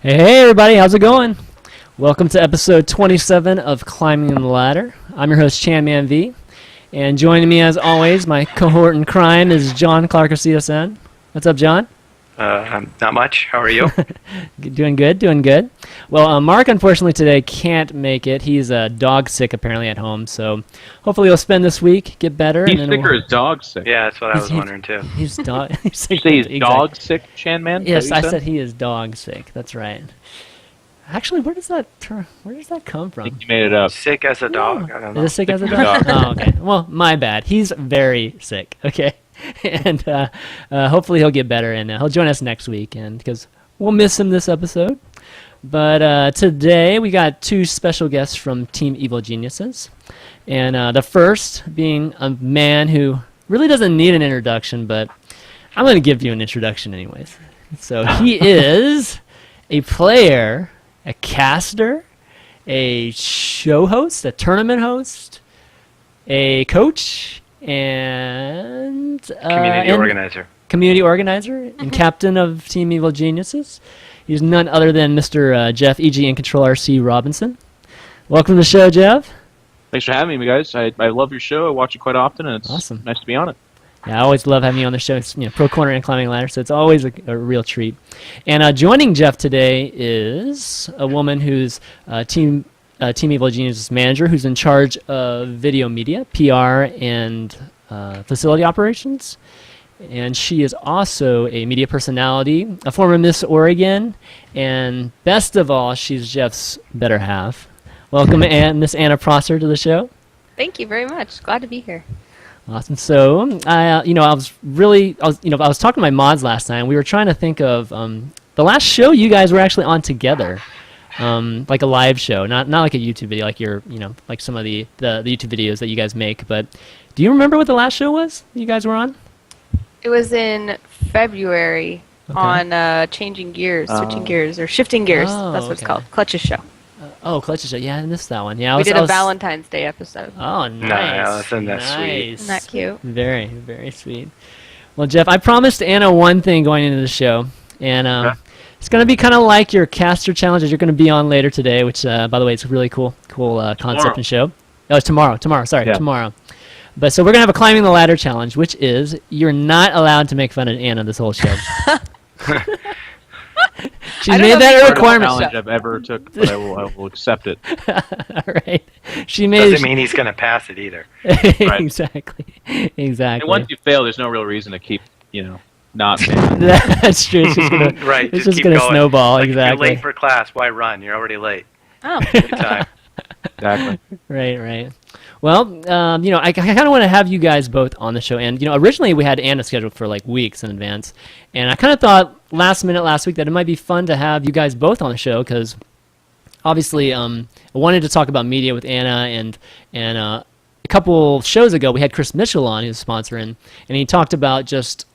Hey everybody, how's it going? Welcome to episode 27 of Climbing the Ladder. I'm your host ChanmanV, and joining me as always, my cohort in crime is John Clark of CSN. What's up, John? Not much. How are you? Doing good, doing good. Well, Mark unfortunately today can't make it. He's dog sick apparently at home, so hopefully he'll spend this week, get better. He's sick or is dog sick? Yeah, that's what I was wondering too. He's dog. He's sick. You say he's dog sick, Chanman? Yes, I said he is dog sick. That's right. Actually, where does that come from? I think you made it up. Sick as a dog. I don't know. Is it sick as a dog? Oh, okay. Well, my bad. He's very sick. Okay, and hopefully he'll get better and he'll join us next week. And because we'll miss him this episode. But today we got two special guests from Team Evil Geniuses, and the first being a man who really doesn't need an introduction, but I'm going to give you an introduction anyways. So he is a player, a caster, a show host, a tournament host, a coach, and community organizer. community organizer and captain of Team Evil Geniuses. He's none other than Mr. Geoff EG.iNcontroLRC Robinson. Welcome to the show, Geoff. Thanks for having me, guys. I love your show. I watch it quite often, and it's awesome. Nice to be on it. Yeah, I always love having you on the show. It's, pro corner and climbing ladder, so it's always a real treat. And joining Geoff today is a woman who's Team Evil Geniuses manager, who's in charge of video media, PR, and facility operations. And she is also a media personality, a former Miss Oregon, and best of all, she's Geoff's better half. Welcome, Miss Anna Prosser, to the show. Thank you very much. Glad to be here. Awesome. So, I was talking to my mods last night, and we were trying to think of the last show you guys were actually on together, like a live show, not like a YouTube video, like like some of the YouTube videos that you guys make. But do you remember what the last show was you guys were on? It was in February on Switching Gears, or Shifting Gears. That's what it's called. Clutch's show. Clutch's show. Yeah, I missed that one. Yeah, we did a Valentine's Day episode. Oh, nice. Isn't that sweet? Isn't that cute? Very, very sweet. Well, Geoff, I promised Anna one thing going into the show, and it's going to be kind of like your caster challenge that you're going to be on later today, which, by the way, it's a really cool concept and show. Oh, it's tomorrow. Tomorrow. But so we're going to have a climbing the ladder challenge, which is you're not allowed to make fun of Anna this whole show. She made that a requirement. Challenge I've ever took, but I will accept it. All right. She made. Doesn't mean he's going to pass it either. Exactly. And once you fail, there's no real reason to keep, not failing. That's true. It's just gonna, right. It's just going to snowball. Like exactly. If you're late for class, why run? You're already late. Oh. Good time. Exactly. Right. Well, I kind of want to have you guys both on the show. And, originally we had Anna scheduled for like weeks in advance. And I kind of thought last week that it might be fun to have you guys both on the show because obviously I wanted to talk about media with Anna. And a couple shows ago we had Chris Mitchell on, who's sponsoring. And he talked about just,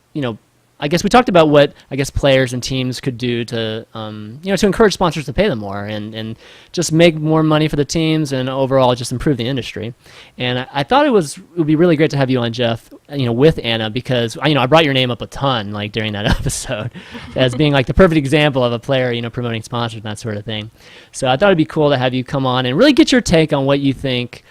I guess we talked about what players and teams could do to to encourage sponsors to pay them more and just make more money for the teams and overall just improve the industry. And I thought it would be really great to have you on, Geoff, with Anna because I brought your name up a ton like during that episode as being like the perfect example of a player promoting sponsors and that sort of thing. So I thought it'd be cool to have you come on and really get your take on what you think.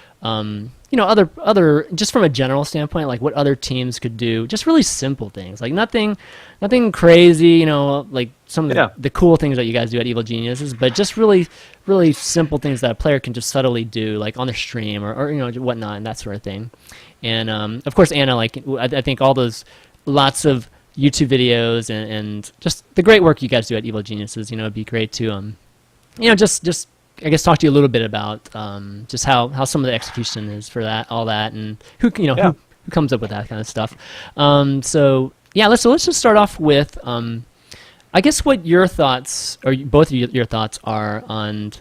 Other just from a general standpoint, like what other teams could do, just really simple things, like nothing crazy, like some of the cool things that you guys do at Evil Geniuses, but just really, really simple things that a player can just subtly do, like on their stream or whatnot and that sort of thing. And of course, Anna, I think all those lots of YouTube videos and just the great work you guys do at Evil Geniuses, it'd be great to just I guess talk to you a little bit about just how some of the execution is for all that, and who comes up with that kind of stuff. So let's just start off with I guess what your thoughts or both of your thoughts are on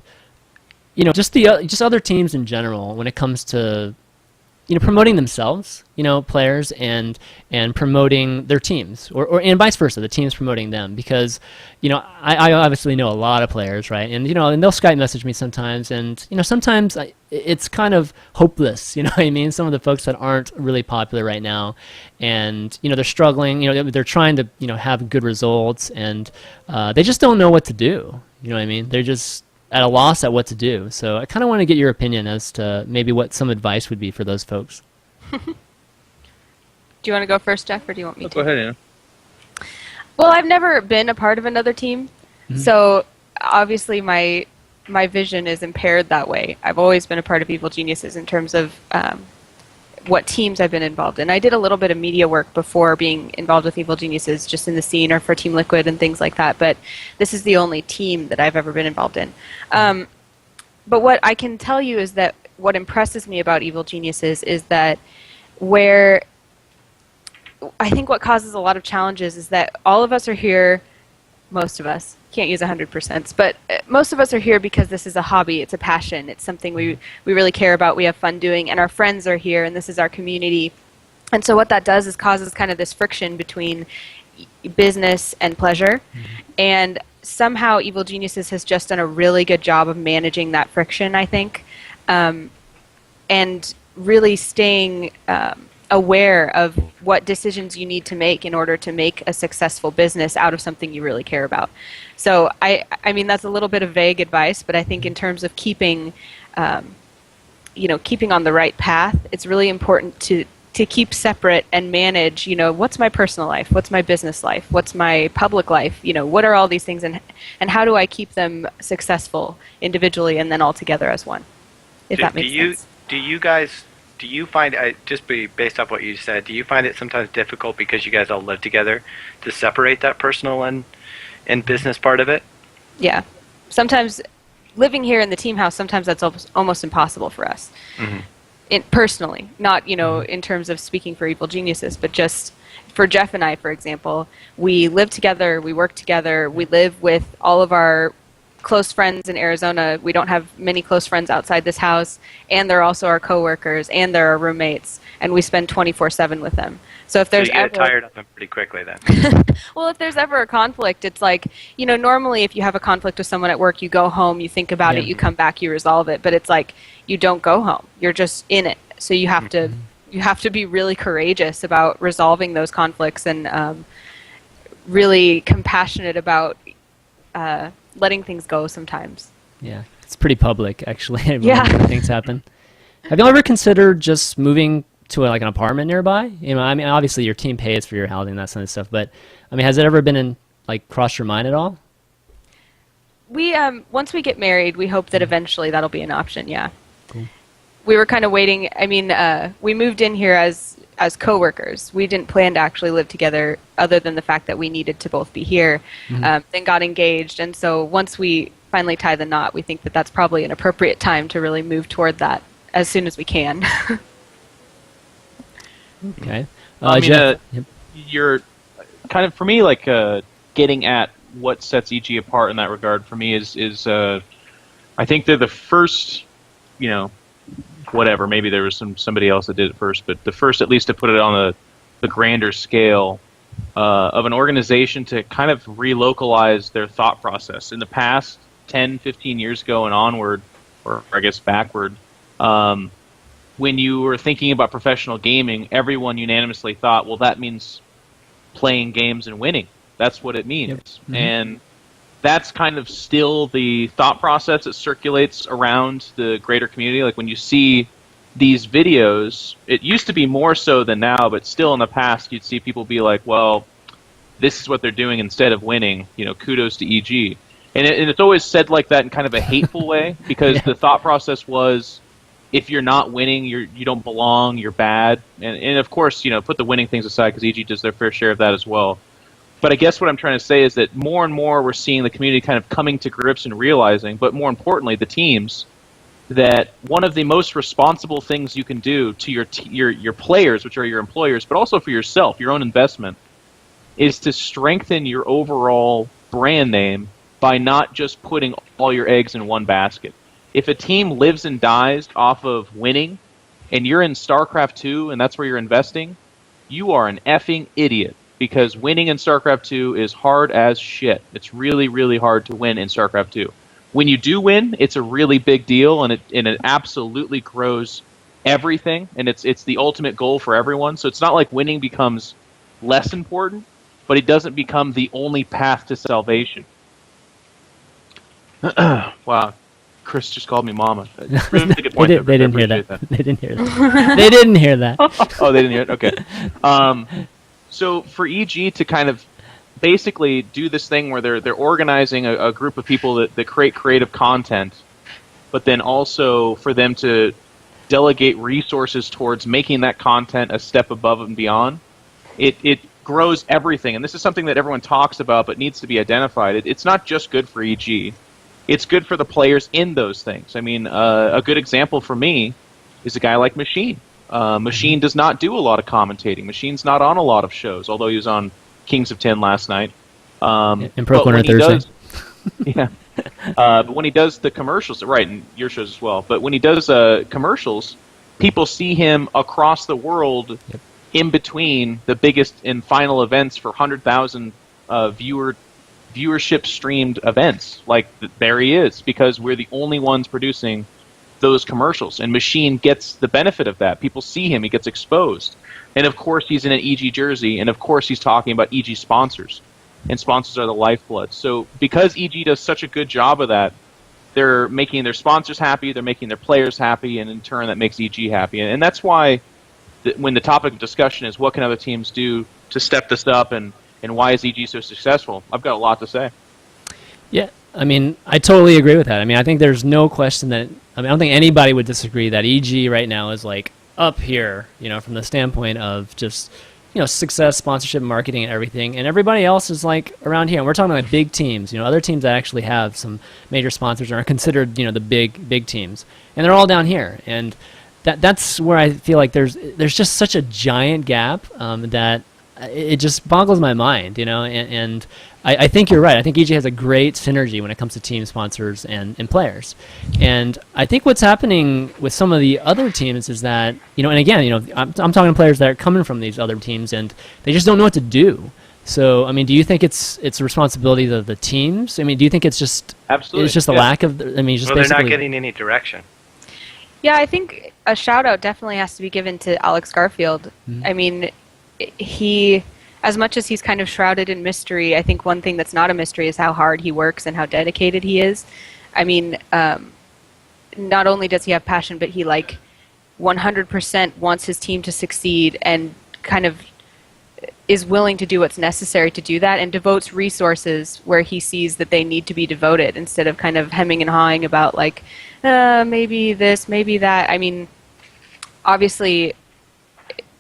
just other teams in general when it comes to promoting themselves, players and promoting their teams or and vice versa, the teams promoting them because, I obviously know a lot of players, right? And, and they'll Skype message me sometimes and, sometimes it's kind of hopeless, what I mean? Some of the folks that aren't really popular right now and, they're struggling, they're trying to, have good results and they just don't know what to do. You know what I mean? They're just at a loss at what to do. So I kind of want to get your opinion as to maybe what some advice would be for those folks. Do you want to go first, Geoff, or do you want me to? Go ahead, Anna. Well, I've never been a part of another team, so obviously my vision is impaired that way. I've always been a part of Evil Geniuses in terms of what teams I've been involved in. I did a little bit of media work before being involved with Evil Geniuses, just in the scene or for Team Liquid and things like that, but this is the only team that I've ever been involved in. But what I can tell you is that what impresses me about Evil Geniuses is that where I think what causes a lot of challenges is that all of us are here, most of us, can't use 100%, but most of us are here because this is a hobby, it's a passion, it's something we really care about, we have fun doing, and our friends are here, and this is our community. And so what that does is causes kind of this friction between business and pleasure, and somehow Evil Geniuses has just done a really good job of managing that friction, I think, and really staying aware of what decisions you need to make in order to make a successful business out of something you really care about. So I mean, that's a little bit of vague advice, but I think in terms of keeping, keeping on the right path, it's really important to keep separate and manage, what's my personal life, what's my business life, what's my public life, what are all these things, and how do I keep them successful individually and then all together as one, if that makes sense. Do you find, based off what you said, do you find it sometimes difficult because you guys all live together to separate that personal and business part of it? Yeah. Sometimes living here in the team house, sometimes that's almost impossible for us. Mm-hmm. Personally, not in terms of speaking for Evil Geniuses, but just for Geoff and I, for example, we live together, we work together, we live with all of our close friends in Arizona. We don't have many close friends outside this house, and they're also our coworkers, and they're our roommates, and we spend 24/7 with them. So if there's you get tired of them pretty quickly then. Well, if there's ever a conflict, it's like, normally if you have a conflict with someone at work, you go home, you think about it, you come back, you resolve it. But it's like you don't go home. You're just in it. So you have to be really courageous about resolving those conflicts and really compassionate about letting things go sometimes. Yeah, it's pretty public, actually, when Yeah. things happen. Have you ever considered just moving to an apartment nearby? I mean, obviously your team pays for your housing and that kind of stuff, but I mean, has it ever been crossed your mind at all? We once we get married, we hope that eventually that'll be an option. Yeah. Cool. We were kind of waiting. I mean, we moved in here as coworkers. We didn't plan to actually live together, other than the fact that we needed to both be here. Mm-hmm. Then got engaged, and so once we finally tie the knot, we think that that's probably an appropriate time to really move toward that as soon as we can. Okay. I mean, Geoff, you're kind of, for me, getting at what sets EG apart in that regard for me is I think they're the first, whatever, maybe there was somebody else that did it first, but the first, at least, to put it on the grander scale of an organization to kind of relocalize their thought process. In the past, 10, 15 years ago and onward, or I guess backward, when you were thinking about professional gaming, everyone unanimously thought, well, that means playing games and winning. That's what it means. Yep. Mm-hmm. And that's kind of still the thought process that circulates around the greater community. Like when you see these videos, it used to be more so than now, but still in the past you'd see people be like, well, this is what they're doing instead of winning. Kudos to EG. And it's always said like that in kind of a hateful way, because the thought process was, if you're not winning, you don't belong, you're bad. And of course, put the winning things aside, because EG does their fair share of that as well. But I guess what I'm trying to say is that more and more we're seeing the community kind of coming to grips and realizing, but more importantly, the teams, that one of the most responsible things you can do to your players, which are your employers, but also for yourself, your own investment, is to strengthen your overall brand name by not just putting all your eggs in one basket. If a team lives and dies off of winning, and you're in StarCraft 2 and that's where you're investing, you are an effing idiot, because winning in StarCraft 2 is hard as shit. It's really, really hard to win in StarCraft 2. When you do win, it's a really big deal, and it absolutely grows everything, and it's the ultimate goal for everyone. So it's not like winning becomes less important, but it doesn't become the only path to salvation. Wow. Chris just called me mama. Really good point. They didn't hear that. They didn't hear that. They didn't hear that. Oh, they didn't hear it? Okay. So for EG to kind of basically do this thing where they're organizing a group of people that create creative content, but then also for them to delegate resources towards making that content a step above and beyond, it grows everything. And this is something that everyone talks about but needs to be identified. It's not just good for EG. It's good for the players in those things. I mean, a good example for me is a guy like Machine. Machine does not do a lot of commentating. Machine's not on a lot of shows, although he was on Kings of 10 last night. And Pro Corner Thursday. Yeah. But when he does the commercials, right, and your shows as well, but when he does commercials, people see him across the world in between the biggest and final events for 100,000 viewership streamed events. Like, there he is, because we're the only ones producing those commercials, and Machine gets the benefit of that. People see him, he gets exposed. And of course he's in an EG jersey, and of course he's talking about EG sponsors. And sponsors are the lifeblood. So because EG does such a good job of that, they're making their sponsors happy, they're making their players happy, and in turn that makes EG happy. And that's why when the topic of discussion is what can other teams do to step this up, and why is EG so successful, I've got a lot to say. Yeah, I mean, I totally agree with that. I mean, I think there's no question that, I don't think anybody would disagree that EG right now is like up here, from the standpoint of just, success, sponsorship, marketing, and everything. And everybody else is like around here. And we're talking about big teams, other teams that actually have some major sponsors and are considered, the big teams. And they're all down here. And that's where I feel like there's just such a giant gap that it just boggles my mind, and I think you're right. I think EG has a great synergy when it comes to team sponsors and players. And I think what's happening with some of the other teams is that, and again, I'm talking to players that are coming from these other teams and they just don't know what to do. So, I mean, do you think it's a responsibility of the teams? I mean, do you think it's just absolutely it's just a lack of, just they're basically not getting any direction. Yeah, I think a shout out definitely has to be given to Alex Garfield. Mm-hmm. I mean, he, as much as he's kind of shrouded in mystery, I think one thing that's not a mystery is how hard he works and how dedicated he is. I mean, not only does he have passion, but he 100% wants his team to succeed and kind of is willing to do what's necessary to do that, and devotes resources where he sees that they need to be devoted, instead of kind of hemming and hawing about maybe this, maybe that. I mean, obviously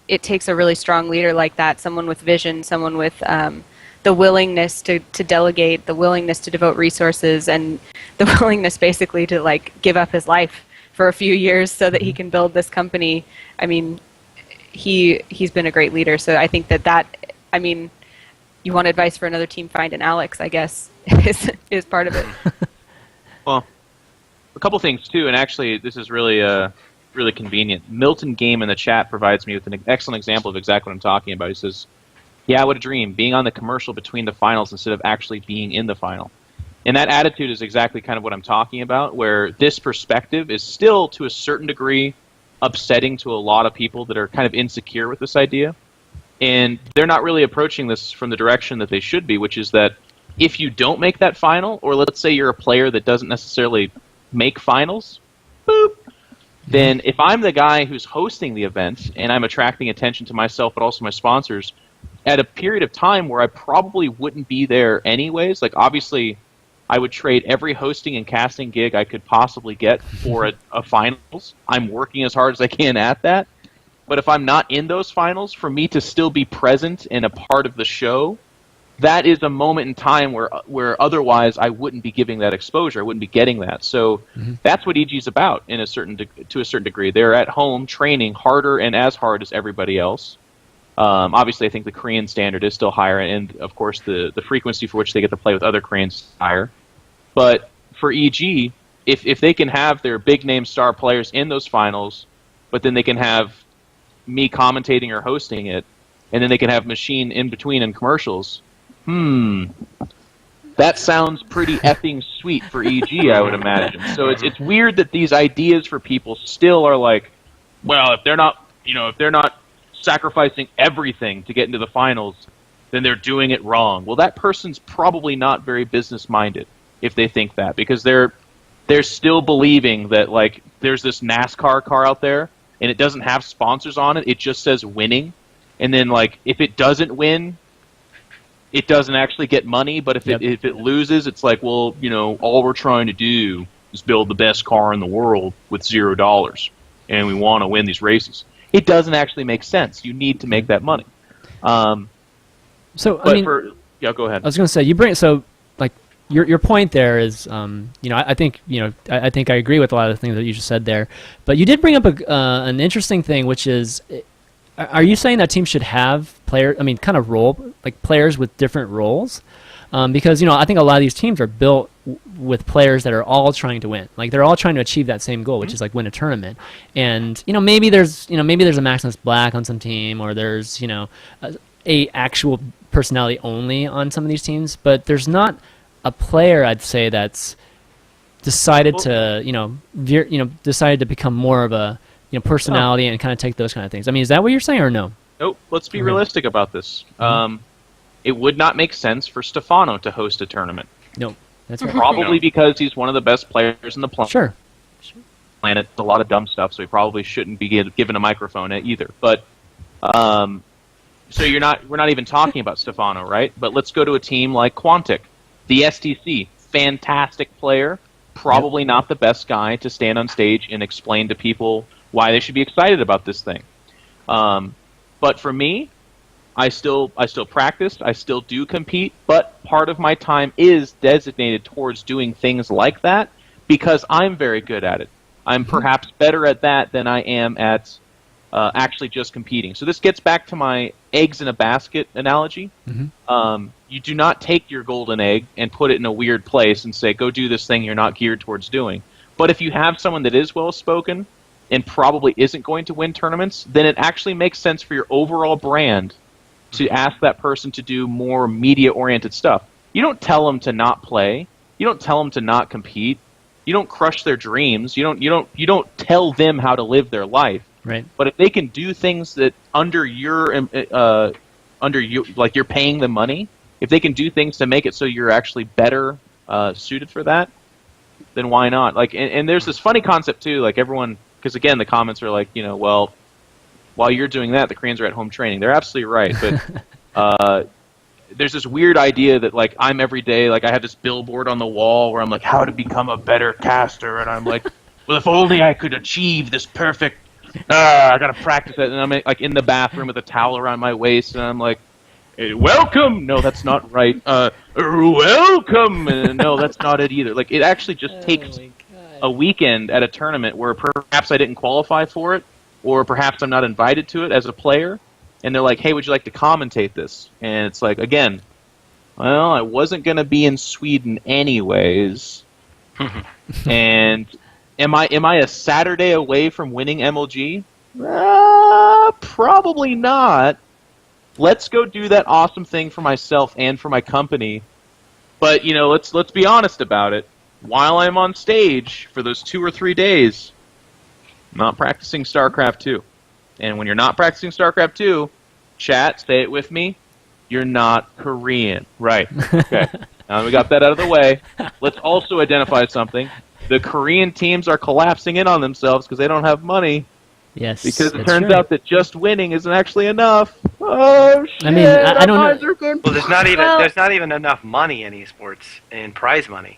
it takes a really strong leader like that, someone with vision, someone with the willingness to delegate, the willingness to devote resources, and the willingness basically to give up his life for a few years so that he can build this company. I mean, he's been a great leader. So I think that I mean, you want advice for another team, find an Alex, I guess, is part of it. Well, a couple things too, and actually this is really really convenient. Milton Game in the chat provides me with an excellent example of exactly what I'm talking about. He says, yeah, what a dream, being on the commercial between the finals instead of actually being in the final. And that attitude is exactly kind of what I'm talking about, where this perspective is still, to a certain degree, upsetting to a lot of people that are kind of insecure with this idea. And they're not really approaching this from the direction that they should be, which is that if you don't make that final, or let's say you're a player that doesn't necessarily make finals, boop, then if I'm the guy who's hosting the event and I'm attracting attention to myself but also my sponsors, at a period of time where I probably wouldn't be there anyways, obviously I would trade every hosting and casting gig I could possibly get for a finals. I'm working as hard as I can at that. But if I'm not in those finals, for me to still be present and a part of the show, that is a moment in time where otherwise I wouldn't be giving that exposure. I wouldn't be getting that. So that's what EG is about to a certain degree. They're at home training harder and as hard as everybody else. Obviously, I think the Korean standard is still higher, and of course the frequency for which they get to play with other Koreans is higher. But for EG, if they can have their big-name star players in those finals, but then they can have me commentating or hosting it, and then they can have Machine in between in commercials, that sounds pretty effing sweet for EG, I would imagine. So it's weird that these ideas for people still are well, if they're not sacrificing everything to get into the finals, then they're doing it wrong. Well, that person's probably not very business-minded if they think that, because they're still believing that there's this NASCAR car out there and it doesn't have sponsors on it. It just says winning, and then if it doesn't win, it doesn't actually get money. But if it loses, it's well, all we're trying to do is build the best car in the world with $0, and we want to win these races. It doesn't actually make sense. You need to make that money. Go ahead. I was going to say, your point there is, I think I agree with a lot of the things that you just said there, but you did bring up an interesting thing, which is, are you saying that teams should have players with different roles? Because I think a lot of these teams are built with players that are all trying to win. They're all trying to achieve that same goal, which is win a tournament. And maybe there's a Maximus Black on some team, or there's a actual personality only on some of these teams, but there's not a player, I'd say, that's decided to decided to become more of a personality and kind of take those kind of things. I mean, is that what you're saying or no? Nope. Let's be realistic about this. It would not make sense for Stefano to host a tournament. No, that's right. Probably because he's one of the best players in the planet. Sure. Planet, a lot of dumb stuff, so he probably shouldn't be given a microphone either. But so we're not even talking about Stefano, right? But let's go to a team like Quantic, the STC, fantastic player, probably not the best guy to stand on stage and explain to people why they should be excited about this thing. But for me, I still practice, I still do compete, but part of my time is designated towards doing things like that because I'm very good at it. I'm perhaps better at that than I am at actually just competing. So this gets back to my eggs in a basket analogy. You do not take your golden egg and put it in a weird place and say, go do this thing you're not geared towards doing. But if you have someone that is well-spoken and probably isn't going to win tournaments, then it actually makes sense for your overall brand to ask that person to do more media-oriented stuff. You don't tell them to not play. You don't tell them to not compete. You don't crush their dreams. You don't tell them how to live their life. Right. But if they can do things that under you, like you're paying them money, if they can do things to make it so you're actually better suited for that, then why not? Like, and there's this funny concept too. Like everyone, because again, the comments are like, well, while you're doing that, the Koreans are at home training. They're absolutely right, but there's this weird idea that like I'm every day, like I have this billboard on the wall where I'm like, how to become a better caster, and I'm like, well, if only I could achieve this perfect. I gotta practice it, and I'm like in the bathroom with a towel around my waist, and I'm like, hey, welcome. No, that's not right. Welcome. And no, that's not it either. Like it actually just takes a weekend at a tournament where perhaps I didn't qualify for it, or perhaps I'm not invited to it as a player, and they're like, hey, would you like to commentate this? And it's like, again, well, I wasn't going to be in Sweden anyways. And am I a Saturday away from winning MLG? Probably not. Let's go do that awesome thing for myself and for my company. But, let's be honest about it. While I'm on stage for those 2 or 3 days, I'm not practicing StarCraft 2. And when you're not practicing StarCraft 2, chat, say it with me, you're not Korean. Right. Okay. Now we got that out of the way. Let's also identify something. The Korean teams are collapsing in on themselves because they don't have money. Yes. Because it turns out that just winning isn't actually enough. Oh shit! I mean, I don't know. Well, there's not even enough money in esports in prize money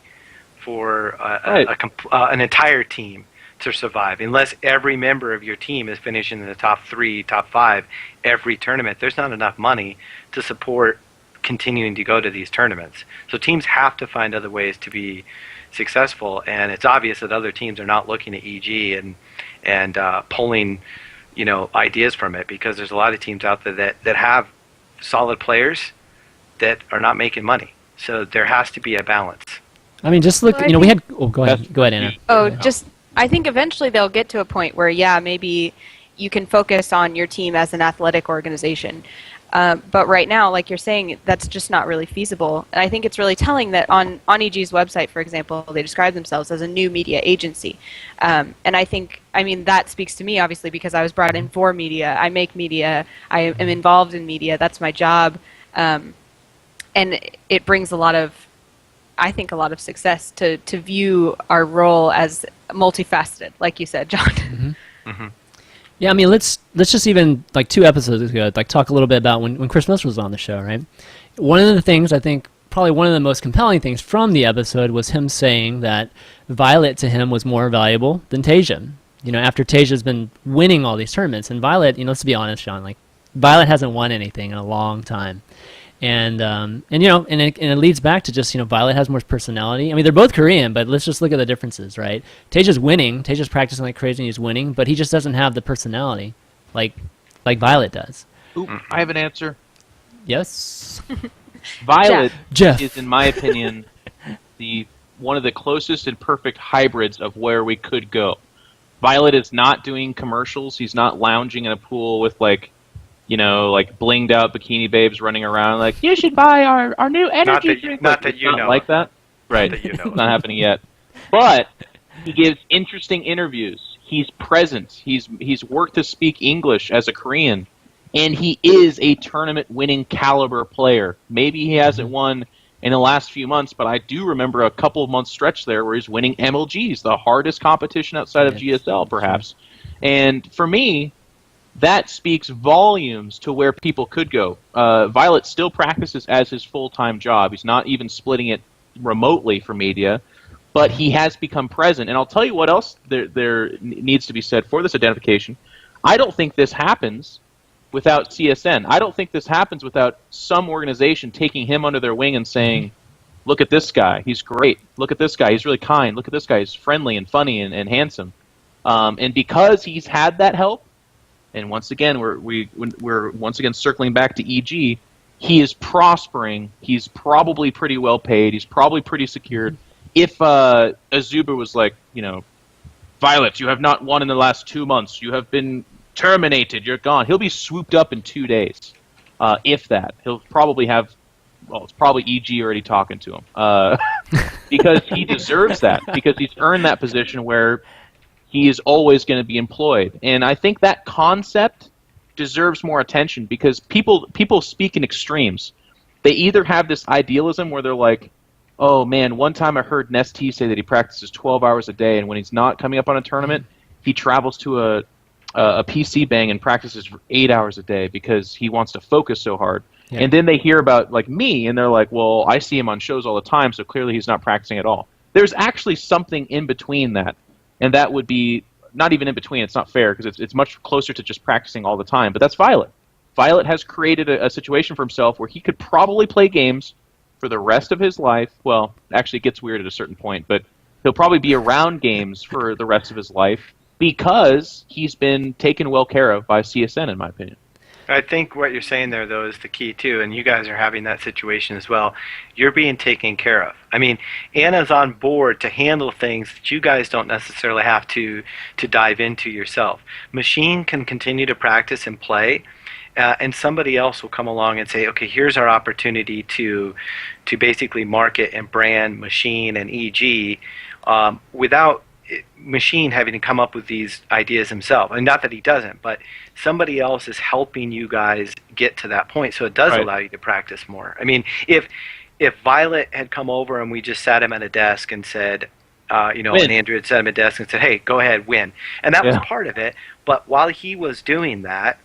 for an entire team to survive, unless every member of your team is finishing in the top 3, top 5 every tournament. There's not enough money to support continuing to go to these tournaments. So teams have to find other ways to be successful, and it's obvious that other teams are not looking at EG and pulling ideas from it, because there's a lot of teams out there that have solid players that are not making money. So there has to be a balance. I mean, just look. We had. Oh, go ahead, Anna. I think eventually they'll get to a point where, maybe you can focus on your team as an athletic organization. But right now, like you're saying, that's just not really feasible. And I think it's really telling that on EG's website, for example, they describe themselves as a new media agency. And that speaks to me, obviously, because I was brought in for media. I make media. I am involved in media. That's my job. And it brings a lot of success to view our role as multifaceted, like you said, John. Mm-hmm. Mm-hmm. Yeah, I mean, let's just even, 2 episodes ago, talk a little bit about when Chris Miller was on the show, right? One of the things, I think, probably one of the most compelling things from the episode was him saying that Violet to him was more valuable than Tasia. After Tasia's been winning all these tournaments, and Violet, let's be honest, Sean, Violet hasn't won anything in a long time. And it leads back to just, Violet has more personality. I mean, they're both Korean, but let's just look at the differences, right? Taja's winning. Taja's practicing like crazy and he's winning, but he just doesn't have the personality like Violet does. Ooh, I have an answer. Yes. Violet Geoff. is, in my opinion, one of the closest and perfect hybrids of where we could go. Violet is not doing commercials. He's not lounging in a pool with blinged out bikini babes running around like, you should buy our new energy drink. Not that you know. Like that? Right. Not that you know. It's not happening yet. But he gives interesting interviews. He's present. He's worked to speak English as a Korean, and he is a tournament-winning caliber player. Maybe he hasn't won in the last few months, but I do remember a couple of months stretch there where he's winning MLGs, the hardest competition outside of GSL, perhaps. And for me, that speaks volumes to where people could go. Violet still practices as his full-time job. He's not even splitting it remotely for media, but he has become present. And I'll tell you what else there needs to be said for this identification. I don't think this happens without CSN. I don't think this happens without some organization taking him under their wing and saying, look at this guy, he's great. Look at this guy, he's really kind. Look at this guy, he's friendly and funny and handsome. And because he's had that help, and once again, we're once again circling back to EG, he is prospering. He's probably pretty well paid. He's probably pretty secured. If Azuba was like, Violet, you have not won in the last 2 months. You have been terminated. You're gone. He'll be swooped up in 2 days, if that. He'll probably have, it's probably EG already talking to him, because he deserves that, because he's earned that position where he is always going to be employed. And I think that concept deserves more attention, because people speak in extremes. They either have this idealism where they're like, oh man, one time I heard Nestea say that he practices 12 hours a day, and when he's not coming up on a tournament, he travels to a PC bang and practices for 8 hours a day because he wants to focus so hard. Yeah. And then they hear about like me, and they're like, well, I see him on shows all the time, so clearly he's not practicing at all. There's actually something in between that, and that would be not even in between. It's not fair, because it's much closer to just practicing all the time, but that's Violet. Violet has created a situation for himself where he could probably play games for the rest of his life. Well, actually it gets weird at a certain point, but he'll probably be around games for the rest of his life because he's been taken well care of by CSN, in my opinion. I think what you're saying there, though, is the key, too, and you guys are having that situation as well. You're being taken care of. I mean, Anna's on board to handle things that you guys don't necessarily have to dive into yourself. Machine can continue to practice and play, and somebody else will come along and say, okay, here's our opportunity to basically market and brand Machine and EG without Machine having to come up with these ideas himself. And not that he doesn't, but somebody else is helping you guys get to that point, so it does allow you to practice more. I mean, if Violet had come over and we just sat him at a desk and said, and Andrew had sat him at a desk and said, hey, go ahead, win. And that was part of it, but while he was doing that,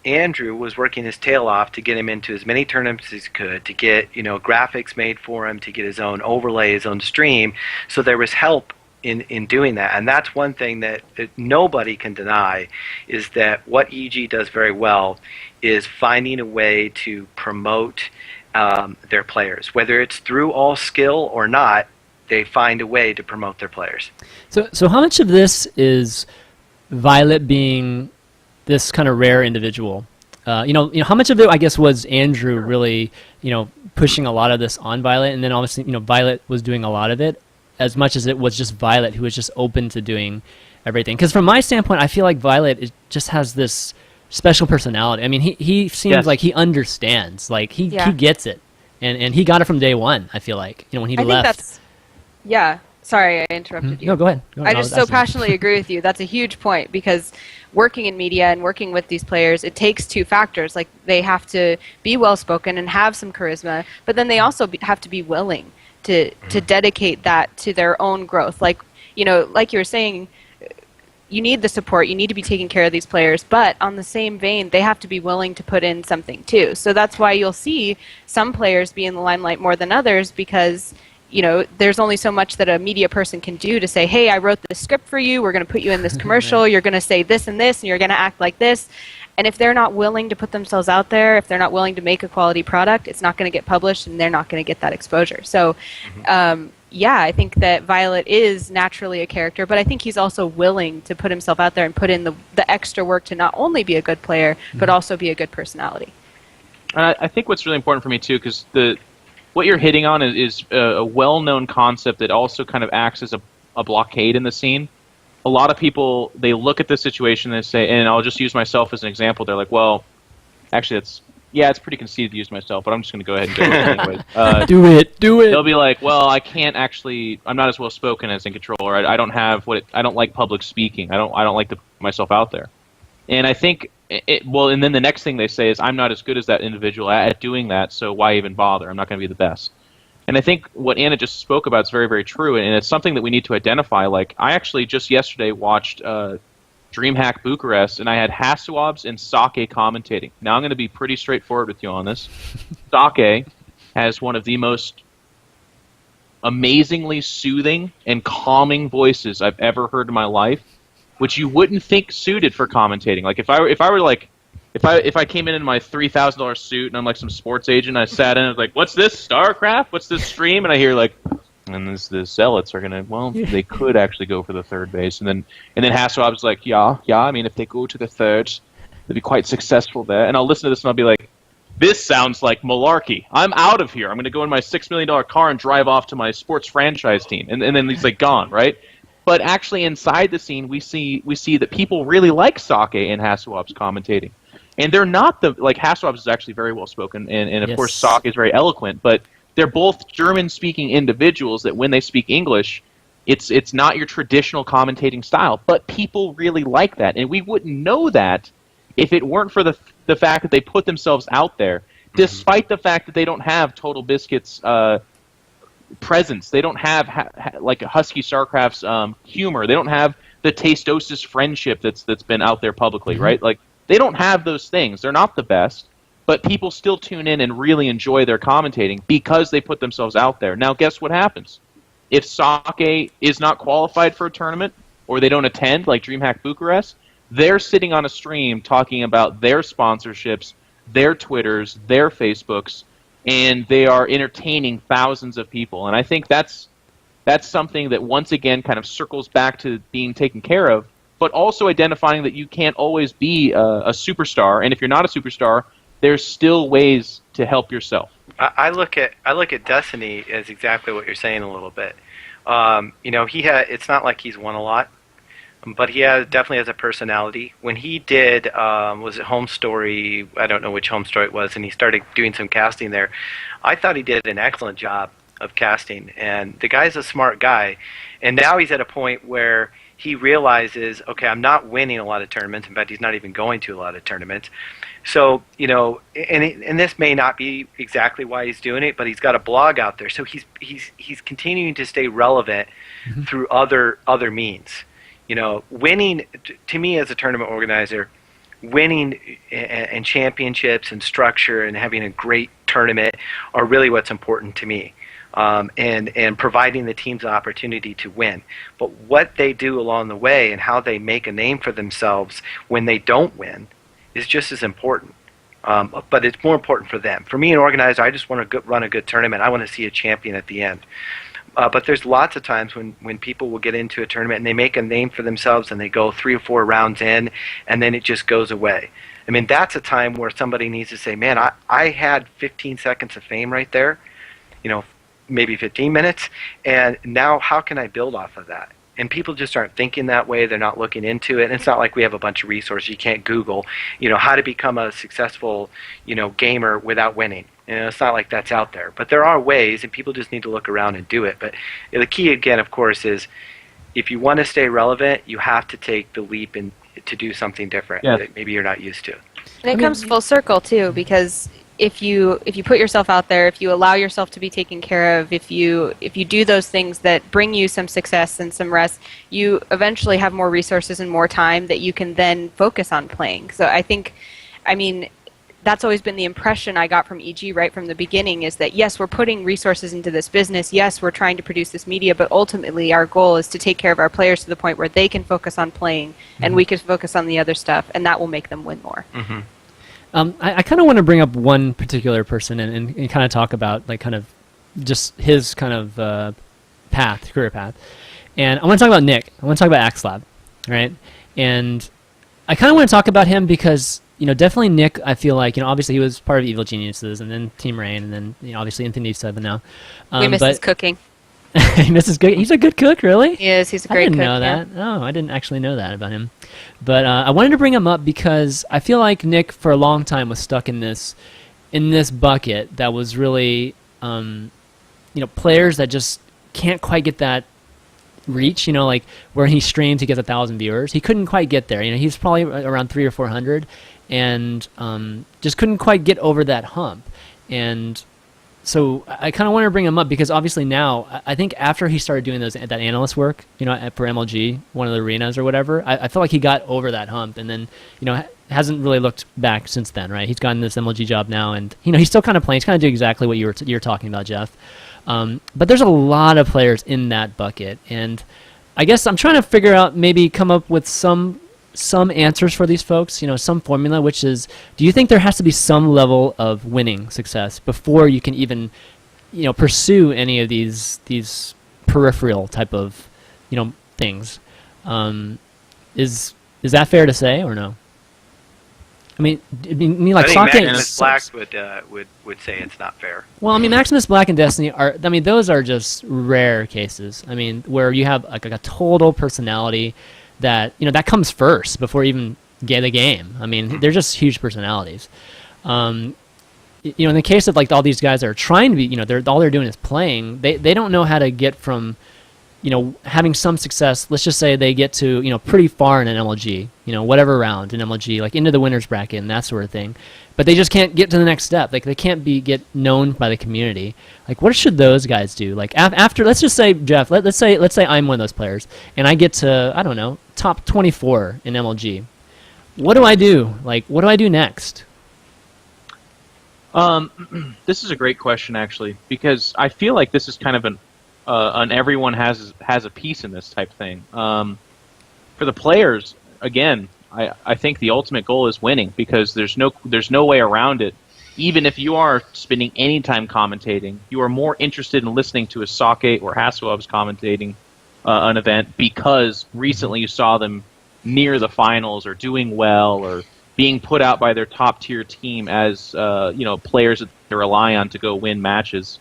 Andrew was working his tail off to get him into as many tournaments as he could, to get graphics made for him, to get his own overlay, his own stream, so there was help in doing that. And that's one thing that nobody can deny, is that what EG does very well is finding a way to promote their players. Whether it's through all skill or not, they find a way to promote their players. So how much of this is Violet being this kind of rare individual? How much of it, I guess, was Andrew really, pushing a lot of this on Violet, and then obviously, Violet was doing a lot of it, as much as it was just Violet who was just open to doing everything. Because from my standpoint, I feel like Violet just has this special personality. I mean, he seems like he understands. Like, he gets it. And he got it from day one, I feel like, when he left. Sorry, I interrupted you. No, go ahead. I just so passionately agree with you. That's a huge point, because working in media and working with these players, it takes two factors. Like, they have to be well-spoken and have some charisma, but then they also have to be willing to dedicate that to their own growth. Like you were saying, you need the support, you need to be taking care of these players, but on the same vein, they have to be willing to put in something too. So that's why you'll see some players be in the limelight more than others, because there's only so much that a media person can do to say, hey, I wrote this script for you, we're going to put you in this commercial, you're going to say this and this, and you're going to act like this. And if they're not willing to put themselves out there, if they're not willing to make a quality product, it's not going to get published, and they're not going to get that exposure. So, I think that Violet is naturally a character, but I think he's also willing to put himself out there and put in the extra work to not only be a good player, but also be a good personality. I think what's really important for me, too, because what you're hitting on is a well-known concept that also kind of acts as a blockade in the scene. A lot of people, they look at this situation and they say, and I'll just use myself as an example, they're like, well, actually yeah, it's pretty conceited to use myself, but I'm just going to go ahead and go with it anyway. Do it. They'll be like, well, I can't actually. I'm not as well spoken as in controller. I don't have I don't like public speaking. I don't like to put myself out there. And I think and then the next thing they say is, I'm not as good as that individual at doing that, so why even bother? I'm not going to be the best. And I think what Anna just spoke about is very, very true, and it's something that we need to identify. Like, I actually just yesterday watched DreamHack Bucharest, and I had Hasselhoff's and Sake commentating. Now I'm going to be pretty straightforward with you on this. Sake has one of the most amazingly soothing and calming voices I've ever heard in my life, which you wouldn't think suited for commentating. Like if I came in my $3,000 suit and I'm like some sports agent, I sat in and was like, "What's this, StarCraft? What's this stream?" And I hear like, and the Zealots are gonna, well, they could actually go for the third base, and then Hasselhoff's like, yeah. I mean, if they go to the third, they'll be quite successful there. And I'll listen to this and I'll be like, this sounds like malarkey. I'm out of here. I'm gonna go in my $6 million car and drive off to my sports franchise team, and then he's like gone, right? But actually, inside the scene, we see that people really like Sake and Hasselhoff's commentating, and they're not Hasselhoff's is actually very well spoken, and of course Sake is very eloquent, but they're both German-speaking individuals that when they speak English, it's not your traditional commentating style, but people really like that, and we wouldn't know that if it weren't for the fact that they put themselves out there, despite the fact that they don't have Total Biscuit's presence. They don't have like Husky Starcraft's humor. They don't have the Tastosis friendship that's been out there publicly, right? Like, they don't have those things. They're not the best, but people still tune in and really enjoy their commentating because they put themselves out there. Now, guess what happens? If Sake is not qualified for a tournament, or they don't attend, like DreamHack Bucharest, they're sitting on a stream talking about their sponsorships, their Twitters, their Facebooks, and they are entertaining thousands of people. And I think that's something that once again kind of circles back to being taken care of, but also identifying that you can't always be a superstar, and if you're not a superstar, there's still ways to help yourself. I look at Destiny as exactly what you're saying a little bit. It's not like he's won a lot, but he definitely has a personality. When he did, was it Home Story? I don't know which Home Story it was, and he started doing some casting there. I thought he did an excellent job of casting, and the guy's a smart guy. And now he's at a point where he realizes, okay, I'm not winning a lot of tournaments. In fact, he's not even going to a lot of tournaments. So, and this may not be exactly why he's doing it, but he's got a blog out there. So he's continuing to stay relevant through other means. Winning, to me as a tournament organizer, winning and championships and structure and having a great tournament are really what's important to me. And providing the teams the opportunity to win. But what they do along the way and how they make a name for themselves when they don't win is just as important. But it's more important for them. For me, an organizer, I just want to run a good tournament. I want to see a champion at the end. But there's lots of times when people will get into a tournament and they make a name for themselves and they go 3 or 4 rounds in and then it just goes away. I mean, that's a time where somebody needs to say, man, I had 15 seconds of fame right there, maybe 15 minutes, and now how can I build off of that? And people just aren't thinking that way. They're not looking into it. And it's not like we have a bunch of resources. You can't Google, how to become a successful, gamer without winning. It's not like that's out there. But there are ways, and people just need to look around and do it. But the key, again, of course, is if you want to stay relevant, you have to take the leap and to do something different that maybe you're not used to. And it comes full circle, too, because if you put yourself out there, if you allow yourself to be taken care of, if you do those things that bring you some success and some rest, you eventually have more resources and more time that you can then focus on playing. So that's always been the impression I got from EG right from the beginning, is that yes, we're putting resources into this business, yes, we're trying to produce this media, but ultimately our goal is to take care of our players to the point where they can focus on playing and we can focus on the other stuff, and that will make them win more. I kind of want to bring up one particular person and kind of talk about kind of just his kind of career path. And I want to talk about Nick. I want to talk about Axlab, right? And I kind of want to talk about him because, definitely Nick, I feel like, obviously he was part of Evil Geniuses and then Team Rain and then, obviously Infinity 7 now. We miss his cooking. He misses good. He's a good cook, really? He is. He's a great cook. I didn't know that. Oh, I didn't actually know that about him. But I wanted to bring him up because I feel like Nick, for a long time, was stuck in this, in this bucket that was really, players that just can't quite get that reach, like where he streams, he gets 1,000 viewers. He couldn't quite get there. He's probably around 300 or 400, and just couldn't quite get over that hump. And so I kind of want to bring him up because obviously now, I think after he started doing that analyst work, for MLG, one of the arenas or whatever, I felt like he got over that hump, and then, hasn't really looked back since then, right? He's gotten this MLG job now, and, he's still kind of playing. He's kind of doing exactly what you're talking about, Geoff. But there's a lot of players in that bucket, and I guess I'm trying to figure out, maybe come up with some answers for these folks, some formula, which is, do you think there has to be some level of winning success before you can even, pursue any of these peripheral type of, things? Is that fair to say or no? I mean, like I think Sake Maximus Black would say it's not fair. Well, Maximus Black and Destiny those are just rare cases. Where you have like a total personality that that comes first before you even get the game. They're just huge personalities. In the case of like all these guys that are trying to be, all they're doing is playing. They don't know how to get from, having some success. Let's just say they get to pretty far in an MLG, whatever round in MLG, like into the winners bracket and that sort of thing. But they just can't get to the next step. Like they can't get known by the community. Like what should those guys do? Like after, let's just say, Geoff, let's say I'm one of those players and I get to, I don't know, top 24 in MLG. What do I do? Like what do I do next? This is a great question actually, because I feel like this is kind of an everyone has a piece in this type thing. For the players, again, I think the ultimate goal is winning, because there's no way around it. Even if you are spending any time commentating, you are more interested in listening to a Sake or Hasselhoff's commentating an event because recently you saw them near the finals or doing well or being put out by their top tier team as players that they rely on to go win matches.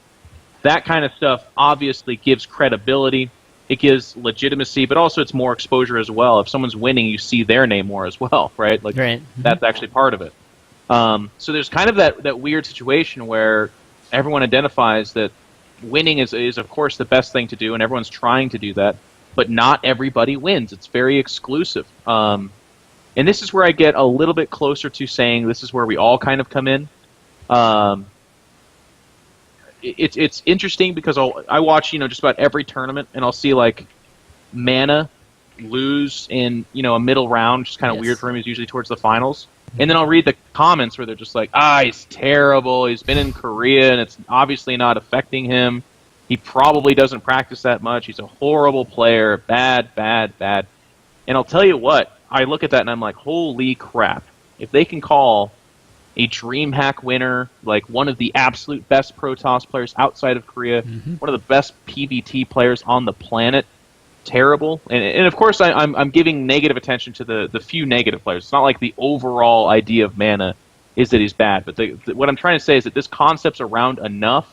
That kind of stuff obviously gives credibility. It gives legitimacy, but also it's more exposure as well. If someone's winning, you see their name more as well, right? Like right. That's actually part of it. So there's kind of that weird situation where everyone identifies that winning is of course the best thing to do, and everyone's trying to do that, but not everybody wins. It's very exclusive. And this is where I get a little bit closer to saying this is where we all kind of come in. It's interesting because I watch just about every tournament, and I'll see like Mana lose in a middle round, which is kind of weird for him. He's usually towards the finals, and then I'll read the comments where they're just like, he's terrible. He's been in Korea, and it's obviously not affecting him. He probably doesn't practice that much. He's a horrible player. Bad. And I'll tell you what, I look at that and I'm like, holy crap! If they can call a DreamHack winner, like one of the absolute best Protoss players outside of Korea, one of the best PBT players on the planet, terrible. And of course, I'm giving negative attention to the few negative players. It's not like the overall idea of Mana is that he's bad. But what I'm trying to say is that this concept's around enough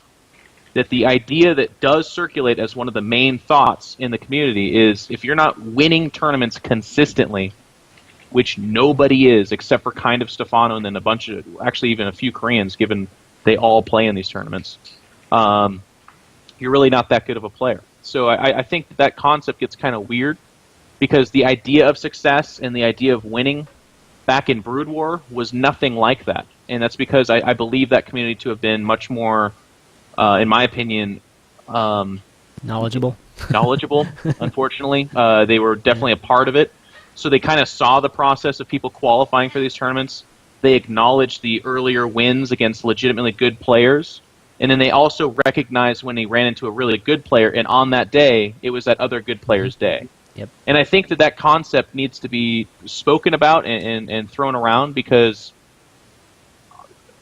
that the idea that does circulate as one of the main thoughts in the community is if you're not winning tournaments consistently, which nobody is except for kind of Stefano and then a bunch of, actually even a few Koreans, given they all play in these tournaments, you're really not that good of a player. So I think that concept gets kind of weird because the idea of success and the idea of winning back in Brood War was nothing like that. And that's because I believe that community to have been much more, in my opinion, knowledgeable, unfortunately. They were definitely a part of it. So they kind of saw the process of people qualifying for these tournaments. They acknowledged the earlier wins against legitimately good players. And then they also recognized when they ran into a really good player, and on that day, it was that other good player's day. Yep. And I think that concept needs to be spoken about and thrown around because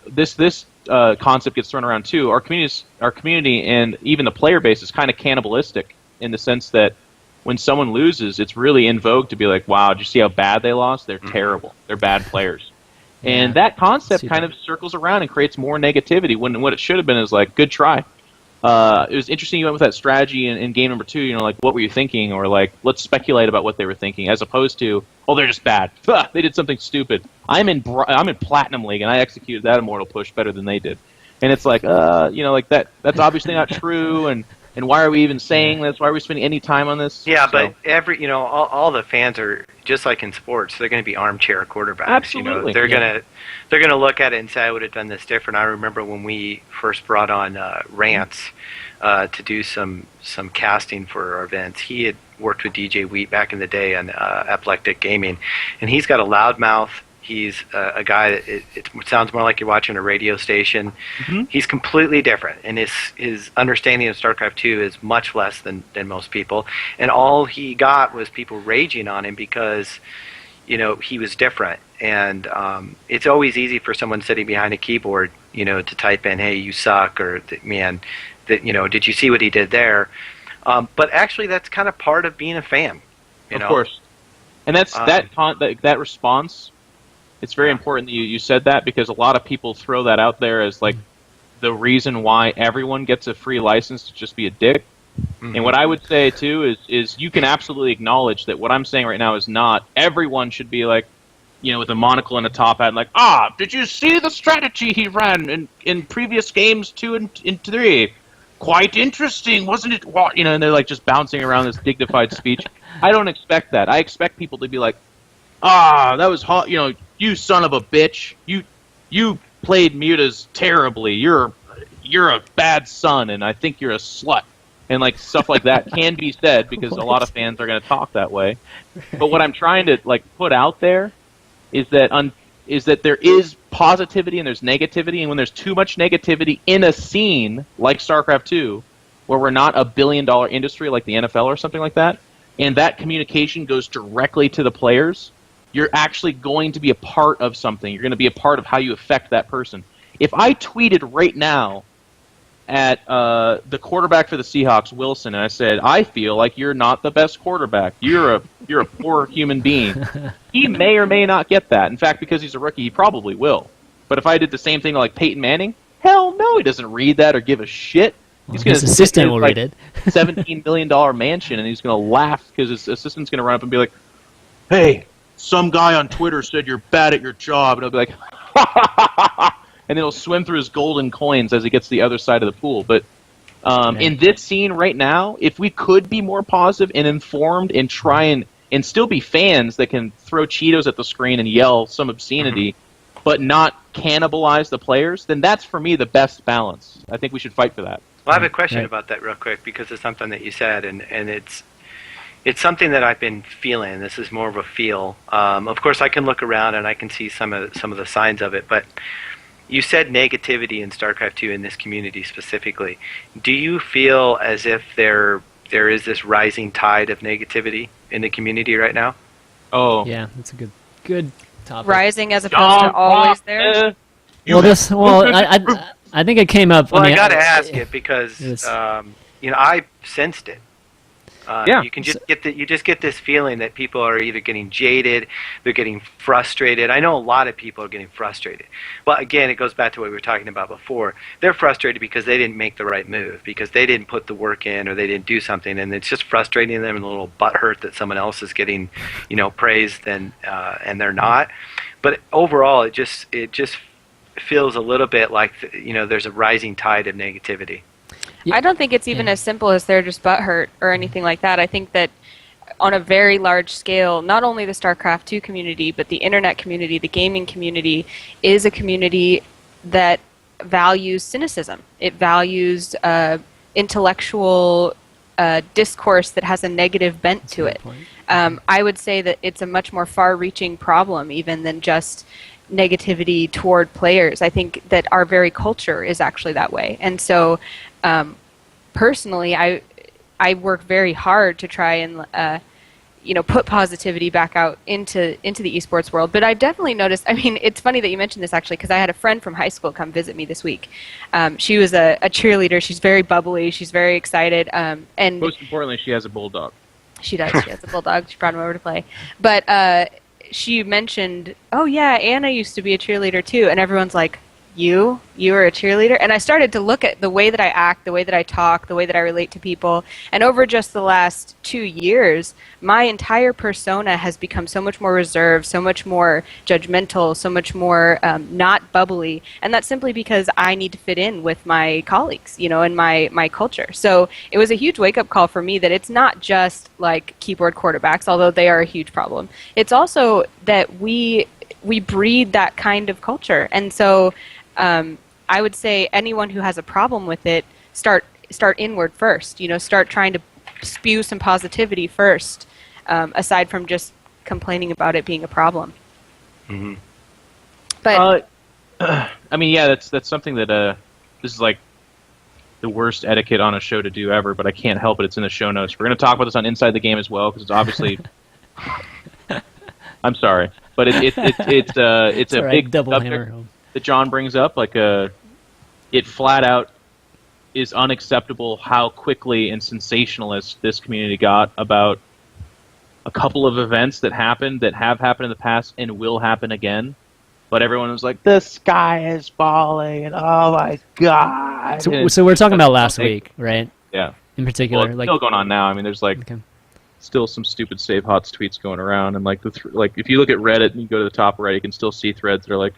this concept gets thrown around too. Our community and even the player base is kind of cannibalistic in the sense that when someone loses, it's really in vogue to be like, wow, did you see how bad they lost? They're terrible. They're bad players. And that concept kind of circles around and creates more negativity when what it should have been is like, good try. it was interesting you went with that strategy in game number 2. You know, like, what were you thinking? Or, like, let's speculate about what they were thinking, as opposed to, oh, they're just bad. They did something stupid. I'm in Platinum League, and I executed that Immortal push better than they did. And it's like, you know, like, that's obviously not true, and why are we even saying this? Why are we spending any time on this? Yeah, but all the fans are, just like in sports, they're going to be armchair quarterbacks. Absolutely. You know, they're gonna look at it and say, I would have done this different. I remember when we first brought on Rance to do some casting for our events. He had worked with DJ Wheat back in the day on Epileptic Gaming, and he's got a loudmouth. He's a guy that it sounds more like you're watching a radio station. Mm-hmm. He's completely different, and his understanding of StarCraft 2 is much less than most people. And all he got was people raging on him because, you know, he was different. And it's always easy for someone sitting behind a keyboard, you know, to type in, "Hey, you suck," or "Man, you know, did you see what he did there?" But actually, that's kind of part of being a fan. You know? Of course, and that's that response. It's very important that you said that, because a lot of people throw that out there as like the reason why everyone gets a free license to just be a dick. Mm-hmm. And what I would say too is you can absolutely acknowledge that what I'm saying right now is not everyone should be like, you know, with a monocle and a top hat, like, did you see the strategy he ran in previous games 2 and 3? Quite interesting, wasn't it? You know, and they're like just bouncing around this dignified speech. I don't expect that. I expect people to be like, that was hot. You know, you son of a bitch. You played Mutas terribly. You're a bad son, and I think you're a slut. And like stuff like that can be said, because a lot of fans are going to talk that way. But what I'm trying to like put out there is that there is positivity and there's negativity, and when there's too much negativity in a scene like StarCraft 2, where we're not a billion-dollar industry like the NFL or something like that, and that communication goes directly to the players, you're actually going to be a part of something. You're going to be a part of how you affect that person. If I tweeted right now at the quarterback for the Seahawks, Wilson, and I said, "I feel like you're not the best quarterback. You're a poor human being," he may or may not get that. In fact, because he's a rookie, he probably will. But if I did the same thing like Peyton Manning, hell no, he doesn't read that or give a shit. He's his assistant will read it. $17 million mansion, and he's going to laugh because his assistant's going to run up and be like, "Hey, some guy on Twitter said you're bad at your job," and he'll be like, "Ha ha ha ha ha," and then he'll swim through his golden coins as he gets to the other side of the pool. But in this scene right now, if we could be more positive and informed and try and still be fans that can throw Cheetos at the screen and yell some obscenity, but not cannibalize the players, then that's, for me, the best balance. I think we should fight for that. Well, I have a question about that real quick, because it's something that you said, and it's something that I've been feeling. This is more of a feel. Of course, I can look around and I can see some of the signs of it, but you said negativity in StarCraft 2 in this community specifically. Do you feel as if there is this rising tide of negativity in the community right now? Oh, yeah, that's a good topic. Rising as opposed to always there. I think it came up. Well, I got to ask it because I sensed it. You can just get this feeling that people are either getting jaded, they're getting frustrated. I know a lot of people are getting frustrated. But again, it goes back to what we were talking about before. They're frustrated because they didn't make the right move, because they didn't put the work in, or they didn't do something, and it's just frustrating them and a little butthurt that someone else is getting, praised and they're not. But overall, it just feels a little bit like there's a rising tide of negativity. I don't think it's even as simple as they're just butthurt or anything like that. I think that on a very large scale, not only the StarCraft 2 community, but the internet community, the gaming community, is a community that values cynicism. It values intellectual discourse that has a negative bent to it. I would say that it's a much more far-reaching problem even than just negativity toward players. I think that our very culture is actually that way. And so personally, I work very hard to try and put positivity back out into the esports world. But I've definitely noticed, I mean, it's funny that you mentioned this actually, because I had a friend from high school come visit me this week. She was a cheerleader. She's very bubbly. She's very excited. And most importantly, she has a bulldog. She does. She has a bulldog. She brought him over to play. But she mentioned, "Oh yeah, Anna used to be a cheerleader too," and everyone's like, you are a cheerleader. And I started to look at the way that I act, the way that I talk, the way that I relate to people. And over just the last 2 years, my entire persona has become so much more reserved, so much more judgmental, so much more not bubbly. And that's simply because I need to fit in with my colleagues, and my culture. So it was a huge wake-up call for me that it's not just like keyboard quarterbacks, although they are a huge problem. It's also that we breed that kind of culture. And so I would say anyone who has a problem with it, start inward first. Start trying to spew some positivity first, aside from just complaining about it being a problem. Mm-hmm. But I mean, yeah, that's something that this is like the worst etiquette on a show to do ever, but I can't help it. It's in the show notes. We're going to talk about this on Inside the Game as well, because it's obviously. I'm sorry, but it's a right, big double subject hammer. that John brings up. Like it flat out is unacceptable how quickly and sensationalist this community got about a couple of events that have happened in the past and will happen again. But everyone was like, "The sky is falling," and oh my god. So we're talking about last week, right? Yeah. In particular, Well, it's still going on now. I mean, there's still some stupid Save Hots tweets going around, and if you look at Reddit and you go to the top right, you can still see threads that are like,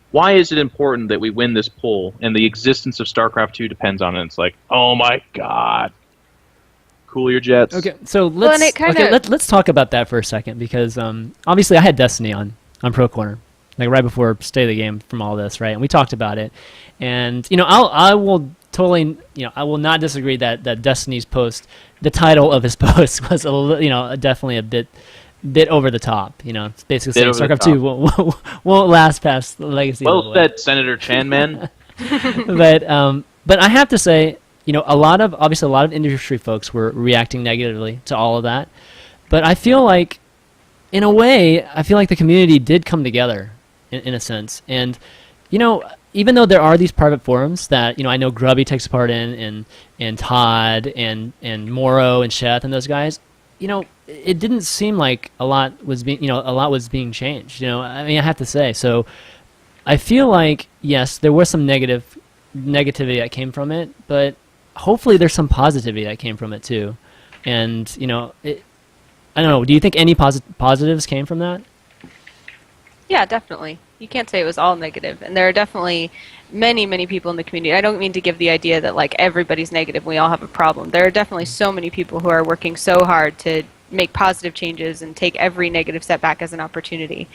"Why is it important that we win this poll?" And the existence of StarCraft 2 depends on it. It's like, oh my god, cool your jets. Okay, so let's talk about that for a second, because obviously I had Destiny on Pro Corner, like right before State of the Game from all this, right? And we talked about it, and I will totally, I will not disagree that Destiny's post, the title of his post was definitely a bit over the top. It's basically saying StarCraft 2 won't last past the legacy. Well said, Senator Chanman. But I have to say, a lot of industry folks were reacting negatively to all of that. But I feel like, in a way, the community did come together in a sense. And, even though there are these private forums that, I know Grubby takes part in, and Todd and Morrow and Sheth and those guys, it didn't seem like a lot was being changed. I have to say. So I feel like, yes, there was some negativity that came from it, but hopefully there's some positivity that came from it too. And, I don't know, do you think any positives came from that? yeah, definitely. You can't say it was all negative, and there are definitely many, many people in the community. I don't mean to give the idea that like everybody's negative, we all have a problem. There are definitely so many people who are working so hard to make positive changes and take every negative setback as an opportunity.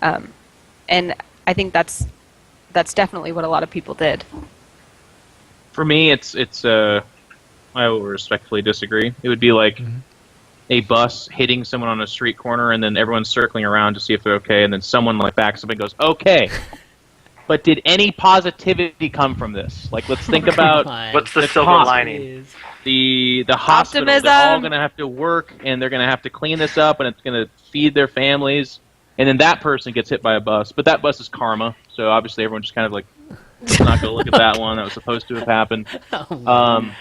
And I think that's definitely what a lot of people did. For me, it's I will respectfully disagree. It would be like a bus hitting someone on a street corner, and then everyone's circling around to see if they're okay, and then someone like backs up and goes, "Okay." But did any positivity come from this? Like, let's think about what's the silver lining. The hospital. Optimism. They're all going to have to work, and they're going to have to clean this up, and it's going to feed their families. And then that person gets hit by a bus, but that bus is karma. So obviously everyone just kind of like, let's not go look at that one. That was supposed to have happened. I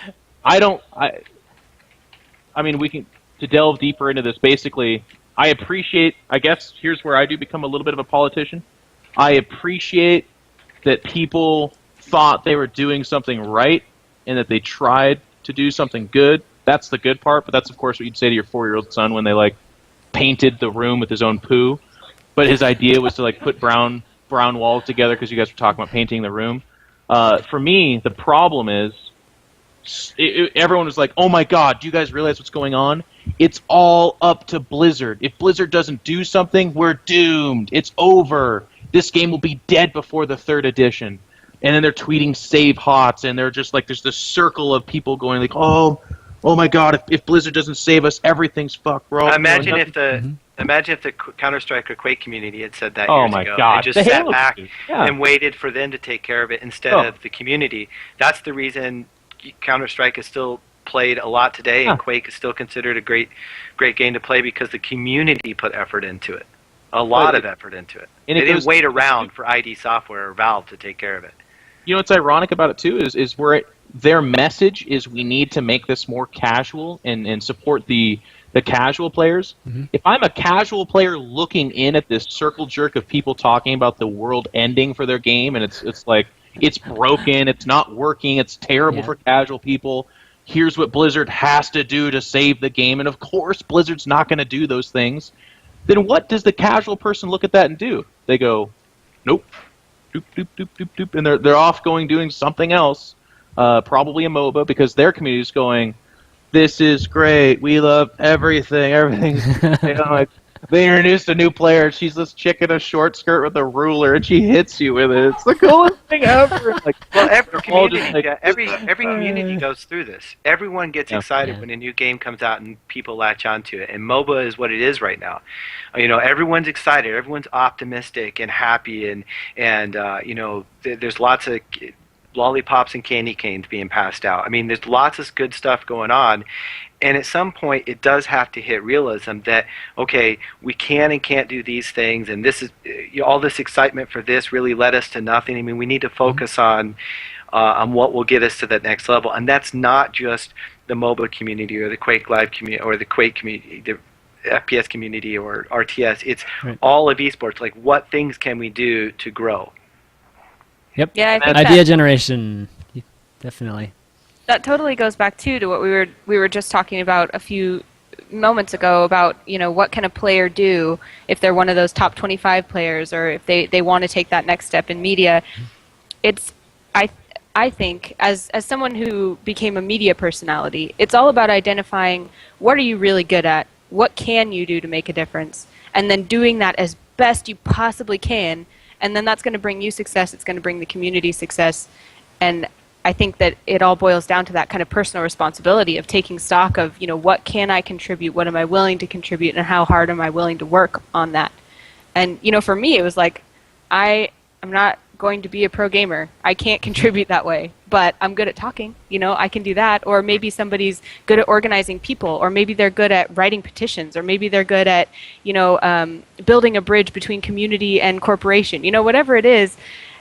mean, we can, to delve deeper into this, basically, I appreciate, I guess here's where I do become a little bit of a politician. I appreciate that people thought they were doing something right and that they tried to do something good. That's the good part, but that's of course what you'd say to your 4-year-old son when they like painted the room with his own poo. But his idea was to like put brown walls together because you guys were talking about painting the room. For me, the problem is everyone was like, "Oh my God, do you guys realize what's going on? It's all up to Blizzard. If Blizzard doesn't do something, we're doomed. It's over. This game will be dead before the 3rd edition." And then they're tweeting "Save Hots," and they're just like, there's this circle of people going like, "Oh my God, if Blizzard doesn't save us, everything's fucked, bro." Imagine if the Counter-Strike or Quake community had said that oh years my ago. God. And just sat back and waited for them to take care of it instead of the community. That's the reason Counter-Strike is still played a lot today, and Quake is still considered a great game to play because the community put effort into it. A lot of effort into it. And they didn't wait around for ID Software or Valve to take care of it. You know what's ironic about it too is where their message is we need to make this more casual and support the casual players. If I'm a casual player looking in at this circle jerk of people talking about the world ending for their game, and it's like it's broken, it's not working, it's terrible for casual people. Here's what Blizzard has to do to save the game, and of course Blizzard's not going to do those things. Then what does the casual person look at that and do? They go, nope, doop, doop, doop, doop, doop, and they're off doing something else, probably a MOBA, because their community is going, this is great, we love everything, everything's like, they introduced a new player. She's this chick in a short skirt with a ruler, and she hits you with it. It's the coolest thing ever. Like, well, every community goes through this. Everyone gets excited when a new game comes out and people latch onto it. And MOBA is what it is right now. Everyone's excited. Everyone's optimistic and happy, and there's lots of lollipops and candy canes being passed out. I mean, there's lots of good stuff going on. And at some point, it does have to hit realism that, okay, we can and can't do these things, and this is all this excitement for this really led us to nothing. I mean, we need to focus on what will get us to that next level, and that's not just the MOBA community or the Quake Live community or the Quake community, the FPS community or RTS. It's all of esports. Like, what things can we do to grow? Yep. Yeah, I think idea generation, definitely. That totally goes back to what we were just talking about a few moments ago about, what can a player do if they're one of those top 25 players, or if they want to take that next step in media. It's I think as someone who became a media personality, it's all about identifying what are you really good at, what can you do to make a difference, and then doing that as best you possibly can, and then that's going to bring you success, it's going to bring the community success. And I think that it all boils down to that kind of personal responsibility of taking stock of, what can I contribute, what am I willing to contribute, and how hard am I willing to work on that. And, for me, it was like, I'm not going to be a pro gamer. I can't contribute that way, but I'm good at talking, I can do that. Or maybe somebody's good at organizing people, or maybe they're good at writing petitions, or maybe they're good at, building a bridge between community and corporation. Whatever it is,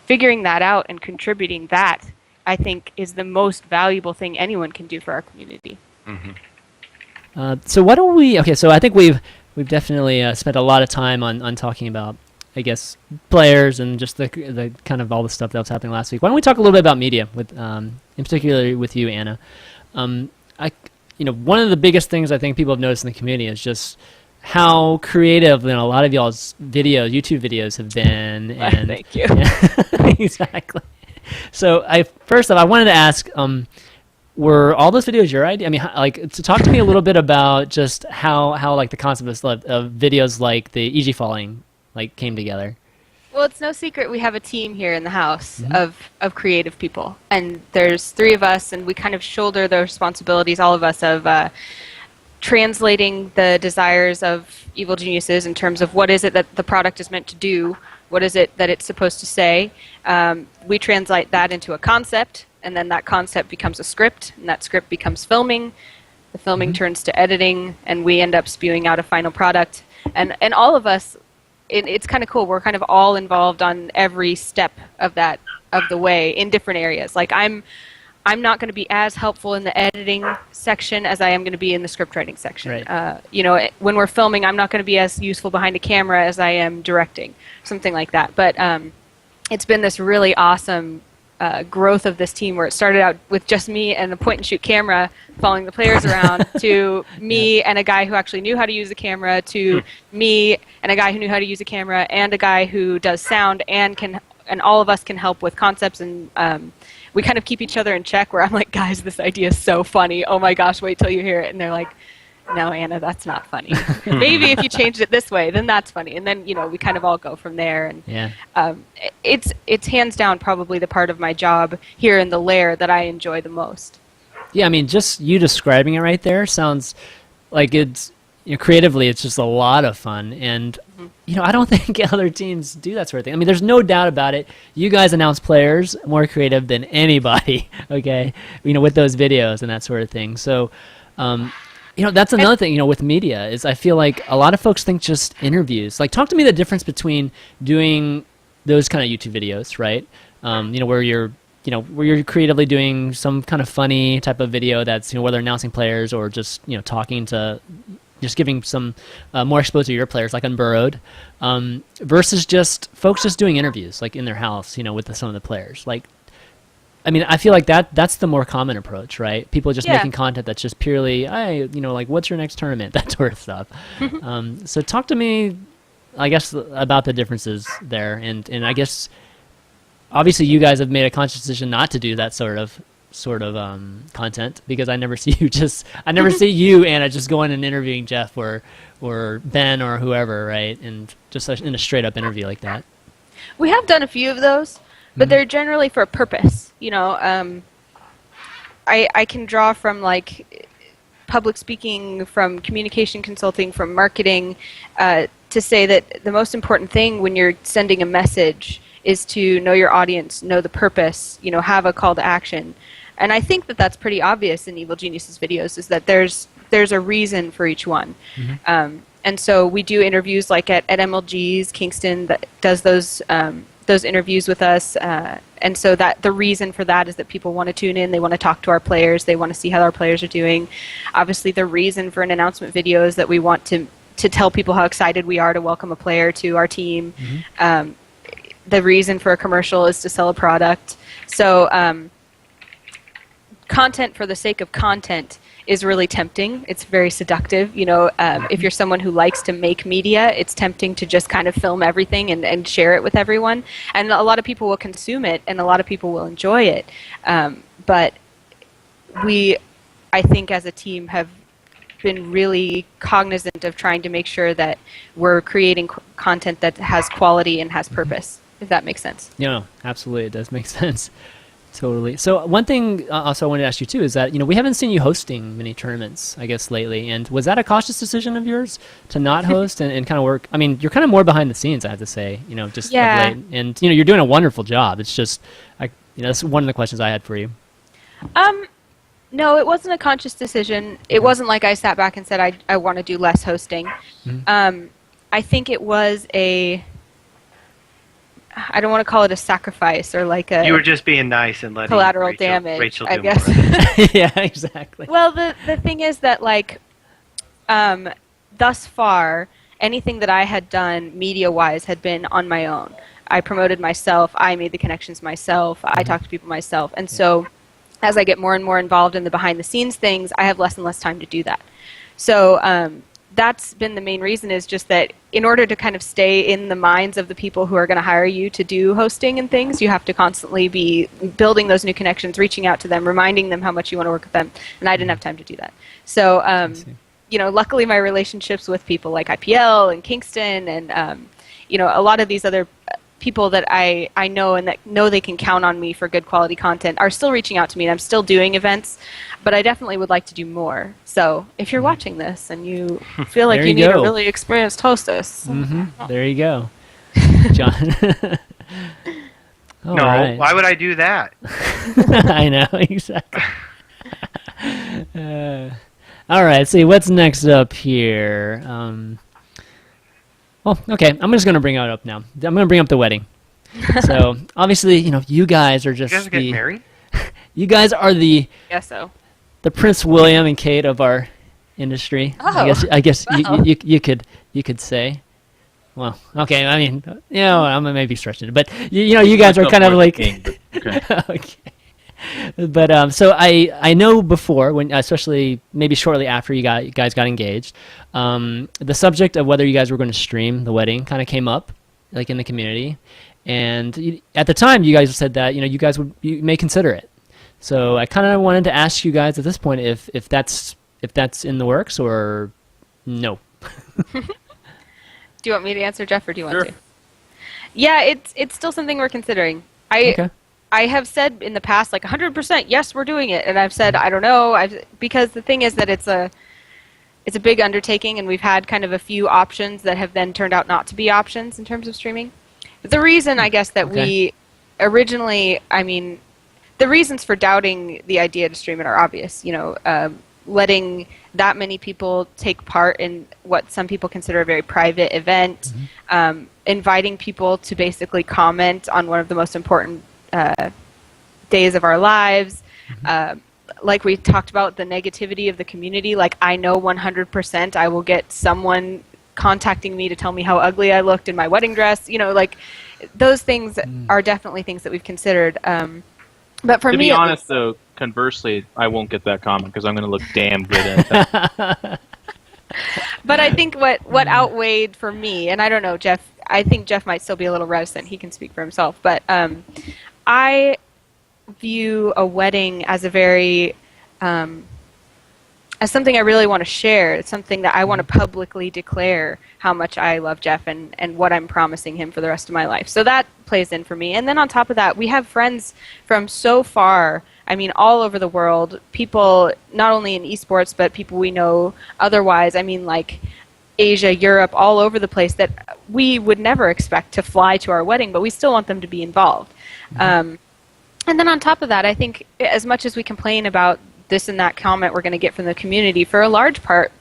figuring that out and contributing that, I think, is the most valuable thing anyone can do for our community. Mm-hmm. So why don't we? Okay, so I think we've definitely spent a lot of time on talking about, I guess, players and just the kind of all the stuff that was happening last week. Why don't we talk a little bit about media, with in particular with you, Anna? One of the biggest things I think people have noticed in the community is just how creative a lot of y'all's YouTube videos have been. And Thank you. Exactly. So I wanted to ask, were all those videos your idea? I mean, to talk to me a little bit about just how the concept of videos like the EG falling came together. Well, it's no secret we have a team here in the house of creative people, and there's 3 of us, and we kind of shoulder the responsibilities, all of us, of translating the desires of evil geniuses in terms of what is it that the product is meant to do. What is it that it's supposed to say? We translate that into a concept, and then that concept becomes a script, and that script becomes filming. The filming turns to editing, and we end up spewing out a final product. And all of us, it's kind of cool. We're kind of all involved on every step of the way in different areas. Like I'm not going to be as helpful in the editing section as I am going to be in the script writing section. Right. When we're filming, I'm not going to be as useful behind a camera as I am directing, something like that. But it's been this really awesome growth of this team, where it started out with just me and a point-and-shoot camera following the players around, to me and a guy who actually knew how to use a camera, to me and a guy who knew how to use a camera, and a guy who does sound, and all of us can help with concepts, and we kind of keep each other in check, where I'm like, guys, this idea is so funny. Oh my gosh, wait till you hear it. And they're like, no, Anna, that's not funny. Maybe if you changed it this way, then that's funny. And then, we kind of all go from there. And it's hands down probably the part of my job here in the lair that I enjoy the most. Yeah, I mean, just you describing it right there sounds like it's, creatively, it's just a lot of fun. And, I don't think other teams do that sort of thing. I mean, there's no doubt about it. You guys announce players more creative than anybody, okay? With those videos and that sort of thing. So, that's another thing, with media, is I feel like a lot of folks think just interviews. Like, talk to me the difference between doing those kind of YouTube videos, right? Where you're creatively doing some kind of funny type of video that's, whether announcing players or just, talking to, just giving some more exposure to your players, like Unburrowed, versus just folks just doing interviews, like in their house, with some of the players. Like, I mean, I feel like that's the more common approach, right? People just Yeah. making content that's just purely, like, what's your next tournament? That sort of stuff. So talk to me, I guess, about the differences there. And I guess, obviously, you guys have made a conscious decision not to do that sort of content, because I never see you, Anna, just going and interviewing Geoff or Ben or whoever, right? And just in a straight up interview like that. We have done a few of those, but they're generally for a purpose. I can draw from like public speaking, from communication consulting, from marketing, to say that the most important thing when you're sending a message is to know your audience, know the purpose, have a call to action. And I think that that's pretty obvious in Evil Genius's videos, is that there's a reason for each one. And so we do interviews like at MLG's, Kingston that does those interviews with us. And so that the reason for that is that people want to tune in, they want to talk to our players, they want to see how our players are doing. Obviously, the reason for an announcement video is that we want to tell people how excited we are to welcome a player to our team. The reason for a commercial is to sell a product. So content for the sake of content is really tempting. It's very seductive. If you're someone who likes to make media, it's tempting to just kind of film everything and share it with everyone. And a lot of people will consume it, and a lot of people will enjoy it. But I think as a team, have been really cognizant of trying to make sure that we're creating content that has quality and has purpose, if that makes sense. Yeah, absolutely. It does make sense. Totally. So one thing also I wanted to ask you too is that, we haven't seen you hosting many tournaments, I guess, lately. And was that a cautious decision of yours to not host and kind of work? I mean, you're kind of more behind the scenes, I have to say, just of late. And, you're doing a wonderful job. It's just, that's one of the questions I had for you. No, it wasn't a conscious decision. It wasn't like I sat back and said, I want to do less hosting. I think it was I don't want to call it a sacrifice or like a... You were just being nice and letting collateral damage, Rachel I do guess. more. Yeah, exactly. Well, the thing is that, like, thus far, anything that I had done media-wise had been on my own. I promoted myself. I made the connections myself. I talked to people myself. And so as I get more and more involved in the behind-the-scenes things, I have less and less time to do that. So that's been the main reason, is just that in order to kind of stay in the minds of the people who are going to hire you to do hosting and things, you have to constantly be building those new connections, reaching out to them, reminding them how much you want to work with them. And I didn't have time to do that. So, luckily my relationships with people like IPL and Kingston and, a lot of these other people that I know and that know they can count on me for good quality content are still reaching out to me, and I'm still doing events, but I definitely would like to do more. So if you're watching this and you feel like you need a really experienced hostess, there you go, John. No, right. Why would I do that? I know, exactly. All right, let's see what's next up here. Well, okay, I'm just going to bring it up now. I'm going to bring up the wedding. So, obviously, you guys are just You guys are getting married? You guys are the Prince William and Kate of our industry. Oh. I guess Wow. you could say. Well, okay, I mean, I'm maybe stretching it, but you guys are kind of like okay. okay. But so I know before, when especially maybe shortly after you guys got engaged, the subject of whether you guys were going to stream the wedding kind of came up, like in the community, and at the time you guys said that you may consider it. So I kind of wanted to ask you guys at this point if that's in the works or no. Do you want me to answer, Geoff, or do you want Sure. to? Yeah, it's still something we're considering. Okay. I have said in the past, like 100%, yes, we're doing it, and I've said I don't know, because the thing is that it's a big undertaking, and we've had kind of a few options that have then turned out not to be options in terms of streaming. But the reason, I guess, that we originally, the reasons for doubting the idea to stream it are obvious. Letting that many people take part in what some people consider a very private event, inviting people to basically comment on one of the most important days of our lives. Like we talked about, the negativity of the community. Like, I know 100% I will get someone contacting me to tell me how ugly I looked in my wedding dress. Like, those things are definitely things that we've considered. But for To me, be at honest, least- though, conversely, I won't get that comment because I'm going to look damn good at that. But I think what outweighed for me, and I don't know, Geoff, I think Geoff might still be a little reticent. He can speak for himself. But I view a wedding as a very, as something I really want to share. It's something that I want to publicly declare how much I love Geoff and what I'm promising him for the rest of my life. So that plays in for me. And then on top of that, we have friends from so far, I mean, all over the world, people not only in esports, but people we know otherwise. I mean, like Asia, Europe, all over the place that we would never expect to fly to our wedding, but we still want them to be involved. And then on top of that, I think as much as we complain about this and that comment we're going to get from the community, for a large part,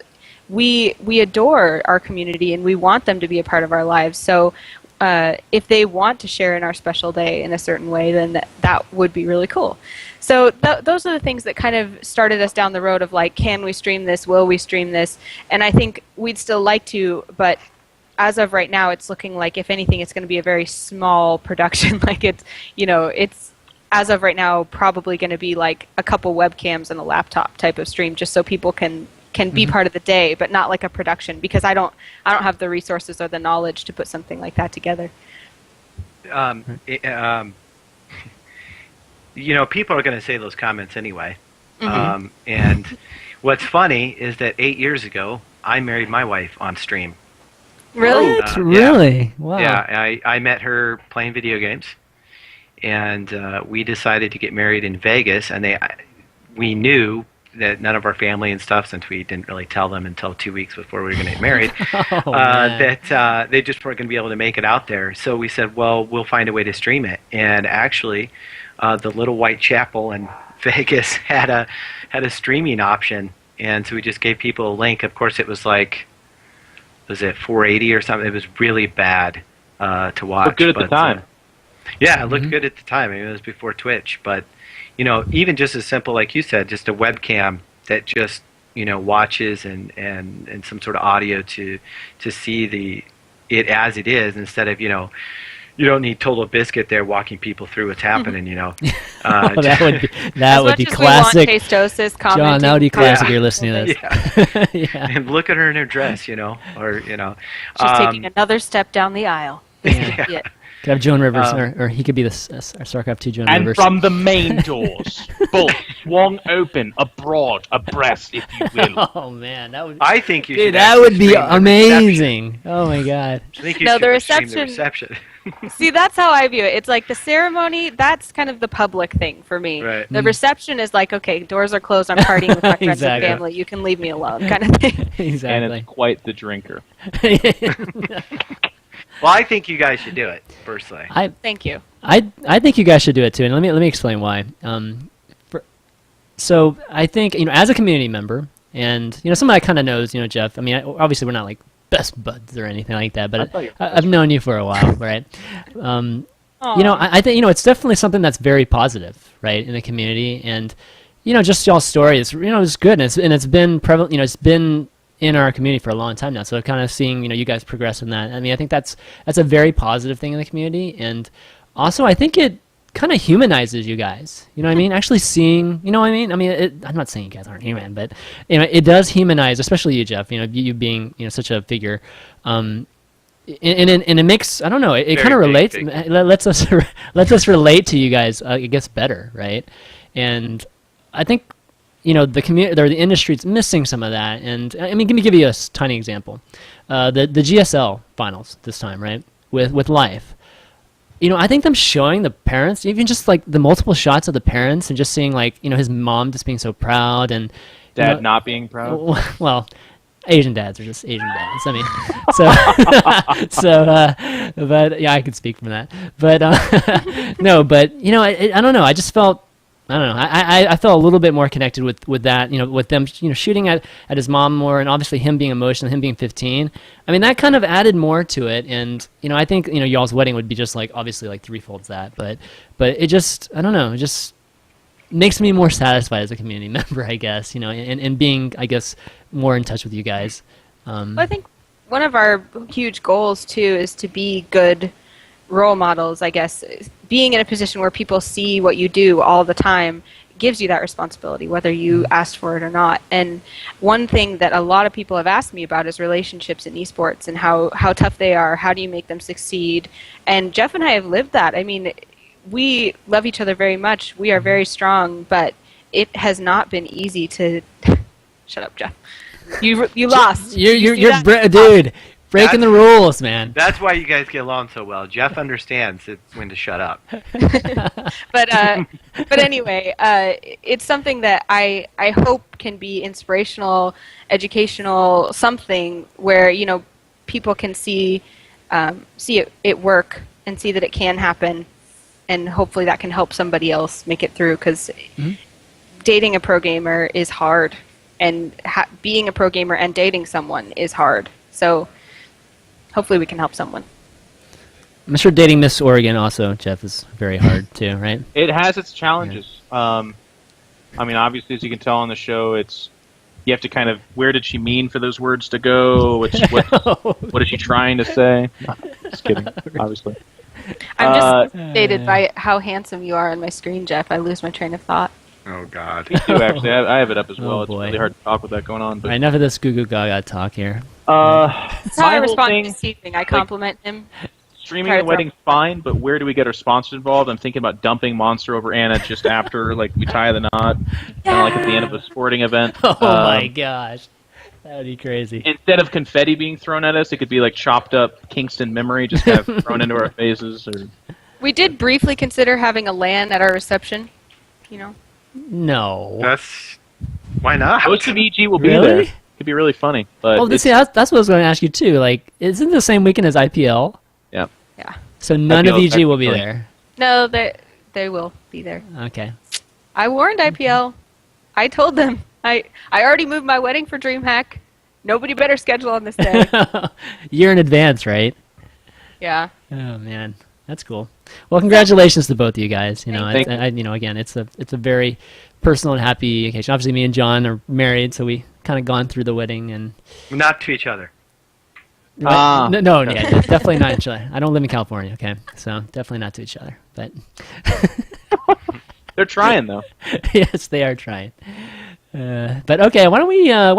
we adore our community and we want them to be a part of our lives. So if they want to share in our special day in a certain way, then that would be really cool. So those are the things that kind of started us down the road of like, can we stream this? Will we stream this? And I think we'd still like to, but as of right now, it's looking like, if anything, it's going to be a very small production. Like it's, it's as of right now probably going to be like a couple webcams and a laptop type of stream, just so people can be part of the day, but not like a production, because I don't have the resources or the knowledge to put something like that together. People are going to say those comments anyway. And what's funny is that 8 years ago, I married my wife on stream. Really? Really? Yeah. Wow. Yeah, I met her playing video games, and we decided to get married in Vegas, and we knew that none of our family and stuff, since we didn't really tell them until 2 weeks before we were going to get married, that they just weren't going to be able to make it out there. So we said, well, we'll find a way to stream it. And actually, the Little White Chapel in Vegas had a streaming option, and so we just gave people a link. Of course, it was like, was it 480 or something? It was really bad to watch. Looked good at the time. Yeah, it looked good at the time. I mean, it was before Twitch, but even just as simple, like you said, just a webcam that just watches and some sort of audio to see it as it is, instead of you don't need Total Biscuit there walking people through what's happening. That would be As much as classic. we want Tastosis commenting. John, that would be classic. You're listening to this. Yeah. And look at her in her dress, or She's taking another step down the aisle. Yeah. Could have Joan Rivers, or he could be the StarCraft 2 Joan And Rivers. from the main doors, both swung open, abroad, abreast, if you will. Oh man, that would. I think you Dude, should. that would be stream the amazing. Oh my god. reception. I think you No, should the stream the reception- reception. See, that's how I view it. It's like the ceremony, that's kind of the public thing for me. Right. The reception is like, okay, doors are closed, I'm partying with my friends Exactly. and family, you can leave me alone, kind of thing. Exactly. And it's quite the drinker. Well, I think you guys should do it personally. Thank you. I think you guys should do it too, and let me explain why. So I think as a community member, and somebody that kind of knows Geoff. I mean, obviously we're not like best buds or anything like that, but I've known you for a while, right? I think it's definitely something that's very positive, right, in the community, and just y'all's story is it's good, and it's been prevalent. It's been in our community for a long time now. So kind of seeing you guys progress in that. I mean, I think that's a very positive thing in the community, and also I think it kind of humanizes you guys. You know what I mean? Actually seeing, you know what I mean? I mean, I'm not saying you guys aren't human, but it does humanize, especially you, Geoff. You being such a figure. And it makes, I don't know, it kind of relates. It lets us relate to you guys. It gets better, right? And I think the community or the industry's missing some of that. And I mean, let me give you a tiny example. The GSL finals this time, right? With Life. I think them showing the parents, even just like the multiple shots of the parents, and just seeing like his mom just being so proud, and Dad not being proud. Well, Asian dads are just Asian dads. I mean, but yeah, I could speak from that. But no, but I don't know. I just felt. I don't know. I felt a little bit more connected with that, with them, shooting at his mom more, and obviously him being emotional, him being 15. I mean, that kind of added more to it, and I think y'all's wedding would be just like obviously like threefolds that, but it just, I don't know, it just makes me more satisfied as a community member, I guess, and being, I guess, more in touch with you guys. Well, I think one of our huge goals too is to be good role models, I guess, being in a position where people see what you do all the time gives you that responsibility, whether you asked for it or not. And one thing that a lot of people have asked me about is relationships in esports and how tough they are. How do you make them succeed? And Geoff and I have lived that. I mean, we love each other very much. We are very strong, but it has not been easy to... Shut up, Geoff. You lost. Dude, breaking the rules, man. That's why you guys get along so well. Geoff understands when to shut up. But anyway, it's something that I hope can be inspirational, educational, something where people can see it work and see that it can happen, and hopefully that can help somebody else make it through. Because dating a pro gamer is hard, and being a pro gamer and dating someone is hard. So hopefully we can help someone. I'm sure dating Miss Oregon also, Geoff, is very hard too, right? It has its challenges. I mean, obviously, as you can tell on the show, you have to kind of, where did she mean for those words to go? What is she trying to say? No, just kidding, obviously. I'm just fascinated by how handsome you are on my screen, Geoff. I lose my train of thought. Oh, God. Me too, actually. I have it up as well. Oh, it's boy. really hard to talk with that going on. But, All right, enough of this goo goo gaga talk here. That's how I my whole respond thing, to this evening. I compliment him. streaming the wedding's fine, but where do we get our sponsors involved? I'm thinking about dumping Monster over Anna just after, like, we tie the knot, kind of like at the end of a sporting event. Oh my gosh, that would be crazy. Instead of confetti being thrown at us, it could be like chopped up Kingston memory just kind of thrown into our faces. Or... We did briefly consider having a LAN at our reception. No. Why not? Most of EG will be Really? there. It'd be really funny. But Well, see, that's what I was going to ask you too. Like, isn't it the same weekend as IPL? yeah. Yeah. So none of IPL 's EG will be technically- there. No, they will be there. Okay. I warned IPL. I told them. I already moved my wedding for DreamHack. Nobody better schedule on this day. Year in advance, right? Yeah. Oh man, that's cool. Well, congratulations to both of you guys. Thank you. Again, it's a very personal and happy occasion. Obviously, me and John are married, so we kind of gone through the wedding and. Not to each other. No, yeah, definitely not each other. I don't live in California, okay, so definitely not to each other. But They're trying, though. yes, they are trying. But okay, why don't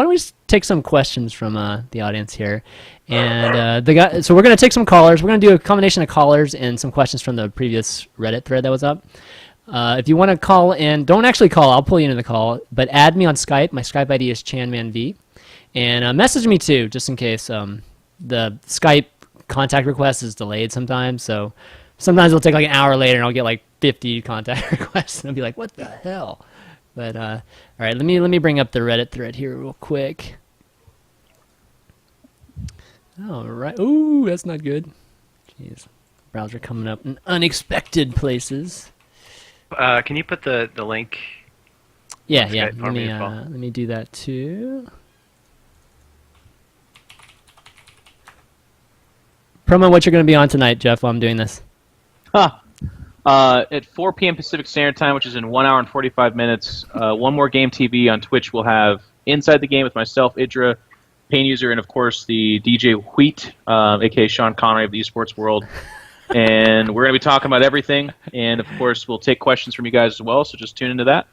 we take some questions from the audience here, and so we're gonna take some callers. We're gonna do a combination of callers and some questions from the previous Reddit thread that was up. If you want to call in, don't actually call. I'll pull you into the call, but add me on Skype. My Skype ID is ChanmanV, and message me too, just in case the Skype contact request is delayed sometimes. So sometimes it'll take like an hour later, and I'll get like 50 contact requests, and I'll be like, "What the hell?" But all right, let me bring up the Reddit thread here real quick. All right. Ooh, that's not good. Jeez, browser coming up in unexpected places. Can you put the link? Yeah, on yeah. Skype for me as well? Let me do that too. Promo, what you're going to be on tonight, Geoff, while I'm doing this? At 4 p.m. Pacific Standard Time, which is in 1 hour and 45 minutes, One More Game TV on Twitch will have Inside the Game with myself, Idra, Pain User, and of course the DJ Wheat, aka Sean Connery of the esports world. And we're going to be talking about everything, and of course we'll take questions from you guys as well, so just tune into that.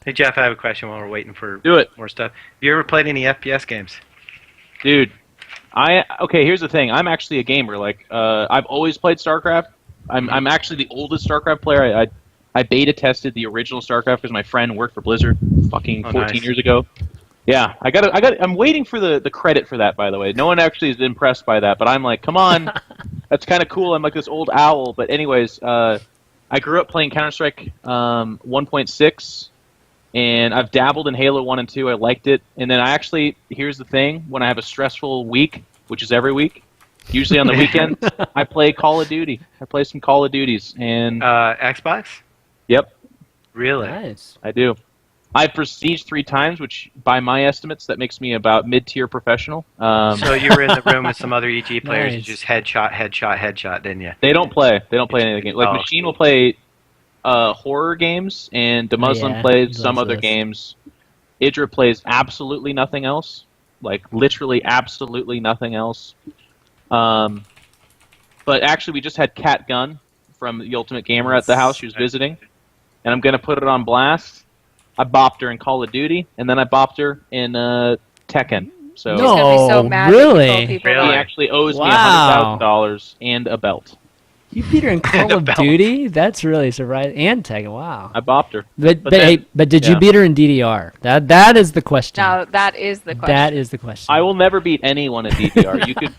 Hey, Geoff, I have a question while we're waiting for Do it. more stuff. Have you ever played any FPS games? Dude, okay, here's the thing. I'm actually a gamer. Like, I've always played StarCraft. I'm actually the oldest StarCraft player. I beta tested the original StarCraft because my friend worked for Blizzard fucking 14 nice. years ago. Yeah, I'm waiting for the credit for that, by the way. No one actually is impressed by that, but I'm like, come on, that's kind of cool. I'm like this old owl. But anyways, I grew up playing Counter-Strike 1.6, and I've dabbled in Halo 1 and 2. I liked it. And then here's the thing, when I have a stressful week, which is every week, usually on the weekends, I play Call of Duty. I play some Call of Duties. And Xbox? Yep, Really? Nice. I do. I've prestiged 3 times, which by my estimates, that makes me about mid-tier professional. So you were in the room with some other EG players, you Nice. just headshot, didn't you? They don't play. They don't play any of the games. Like, Oh. Machine will play horror games, and the Muslim Yeah, plays he some loves other those. games. Idra plays absolutely nothing else. Like, literally absolutely nothing else. But actually, we just had Cat Gun from the Ultimate Gamer at the house. She was visiting, and I'm going to put it on blast. I bopped her in Call of Duty, and then I bopped her in Tekken. So He's gonna be so mad that you really? told people he that. actually owes me Wow. $100,000 and a belt. You beat her in Call of belt. Duty? That's really surprising. And Tekken, wow. I bopped her. But then- did you yeah. beat her in DDR? That is the question. Now that is the question. That is the question. I will never beat anyone in DDR. You could,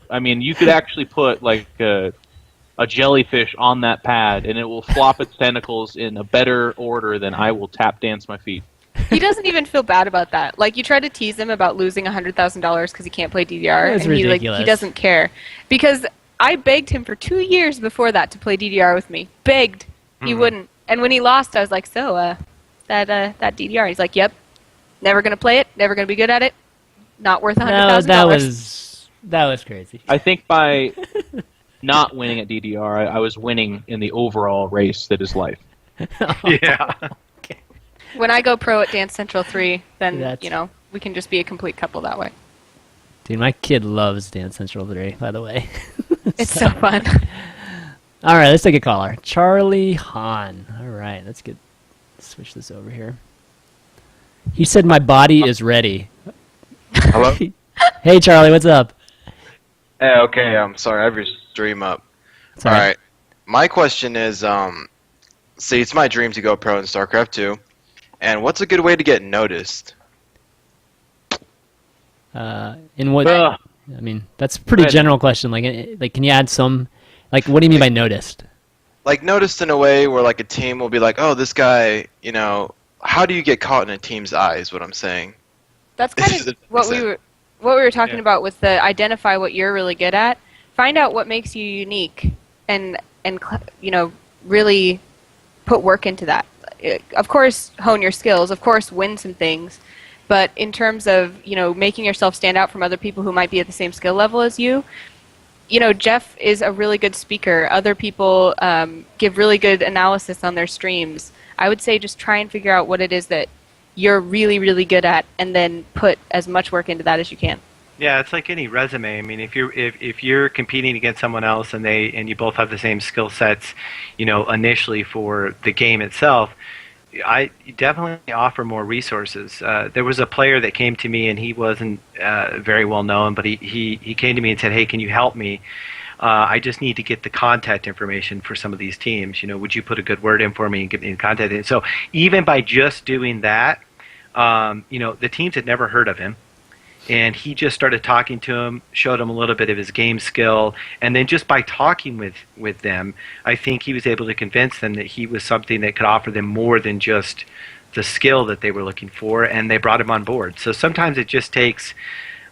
I mean, you could actually put like a jellyfish on that pad, and it will flop its tentacles in a better order than I will tap dance my feet. He doesn't even feel bad about that. Like, you try to tease him about losing $100,000 because he can't play DDR, That's and he ridiculous. doesn't care. Because I begged him for 2 years before that to play DDR with me. Begged. He wouldn't. And when he lost, I was like, so, that DDR. He's like, yep. Never going to play it. Never going to be good at it. Not worth $100,000. that was crazy. I think by not winning at DDR, I was winning in the overall race that is life. Yeah. When I go pro at Dance Central 3, then, That's- we can just be a complete couple that way. Dude, my kid loves Dance Central 3, by the way. It's so fun. All right, let's take a caller. Charlie Hahn. All right, let's switch this over here. He said my body is ready. Hello? Hey, Charlie, what's up? Hey, okay, I'm sorry, I have your stream up. It's all right. Alright, my question is, see, it's my dream to go pro in StarCraft 2, and what's a good way to get noticed? In what? Ugh. I mean, that's a pretty Go ahead. general question. Like, can you add some? Like, what do you mean by noticed? Like, noticed in a way where, like, a team will be like, oh, this guy, how do you get caught in a team's eyes, what I'm saying? That's kind of what we were talking about with the identify what you're really good at. Find out what makes you unique, and really put work into that. Of course, hone your skills. Of course, win some things. But in terms of making yourself stand out from other people who might be at the same skill level as you, Geoff is a really good speaker. Other people give really good analysis on their streams. I would say just try and figure out what it is that you're really, really good at, and then put as much work into that as you can. Yeah, it's like any resume. I mean, if you're competing against someone else and you both have the same skill sets, initially for the game itself, I definitely offer more resources. There was a player that came to me, and he wasn't very well known, but he came to me and said, "Hey, can you help me? I just need to get the contact information for some of these teams. Would you put a good word in for me and get me in contact?" And so even by just doing that, the teams had never heard of him. And he just started talking to him, showed him a little bit of his game skill, and then just by talking with them, I think he was able to convince them that he was something that could offer them more than just the skill that they were looking for, and they brought him on board. So sometimes it just takes,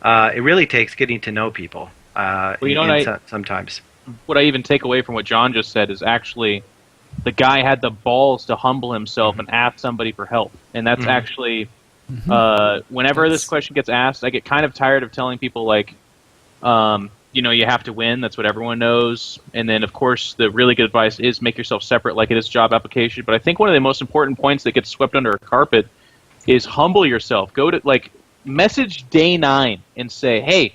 it really takes getting to know people. Sometimes. What I even take away from what John just said is actually the guy had the balls to humble himself and ask somebody for help, and that's actually. Whenever this question gets asked, I get kind of tired of telling people like, you have to win. That's what everyone knows. And then, of course, the really good advice is make yourself separate like it is job application. But I think one of the most important points that gets swept under a carpet is humble yourself. Go to message Day 9 and say, hey,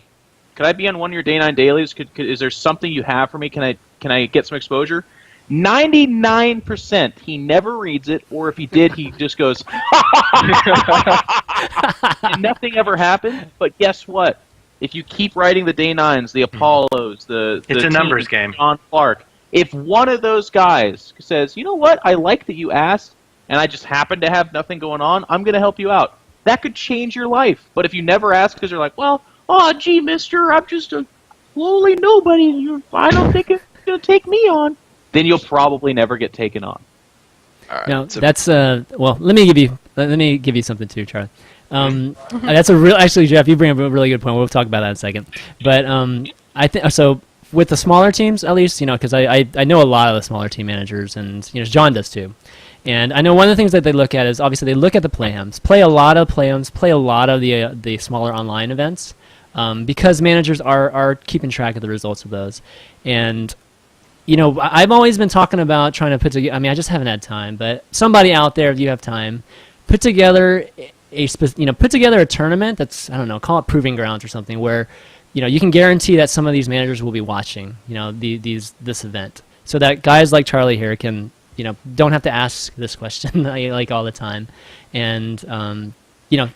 could I be on one of your Day 9 dailies? Is there something you have for me? Can I get some exposure? 99% he never reads it, or if he did, he just goes, and nothing ever happened. But guess what? If you keep writing the Day 9s, the Apollos, it's a numbers game. John Clark, if one of those guys says, you know what, I like that you asked, and I just happen to have nothing going on, I'm going to help you out. That could change your life. But if you never ask because you're like, well, gee, mister, I'm just a lowly nobody. I don't think it's going to take me on. Then you'll probably never get taken on. All right, No, so- that's well. Let me give you something too, Charlie. That's actually, Geoff, you bring up a really good point. We'll talk about that in a second. But I think so with the smaller teams, at least, because I know a lot of the smaller team managers, and John does too. And I know one of the things that they look at is obviously they look at the play-ums, play a lot of the smaller online events, because managers are keeping track of the results of those. And I've always been talking about trying to put together. I mean, I just haven't had time. But somebody out there, if you have time, put together a tournament that's, I don't know, call it Proving Grounds or something, where you can guarantee that some of these managers will be watching this event. so that guys like Charlie here can, don't have to ask this question like all the time, and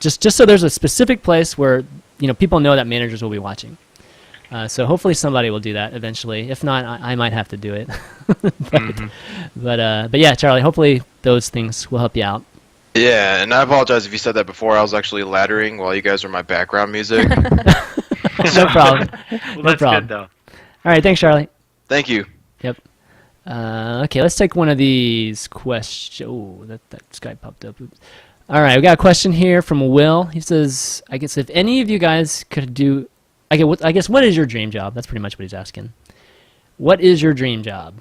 just so there's a specific place where people know that managers will be watching. So hopefully somebody will do that eventually. If not, I might have to do it. But yeah, Charlie, hopefully those things will help you out. Yeah, and I apologize if you said that before. I was actually laddering while you guys were my background music. No problem. Well, no that's problem. good, though. All right, thanks, Charlie. Thank you. Yep. Okay, let's take one of these questions. Oh, that guy popped up. Oops. All right, we got a question here from Will. He says, I guess if any of you guys could do... I guess what is your dream job? That's pretty much what he's asking. What is your dream job?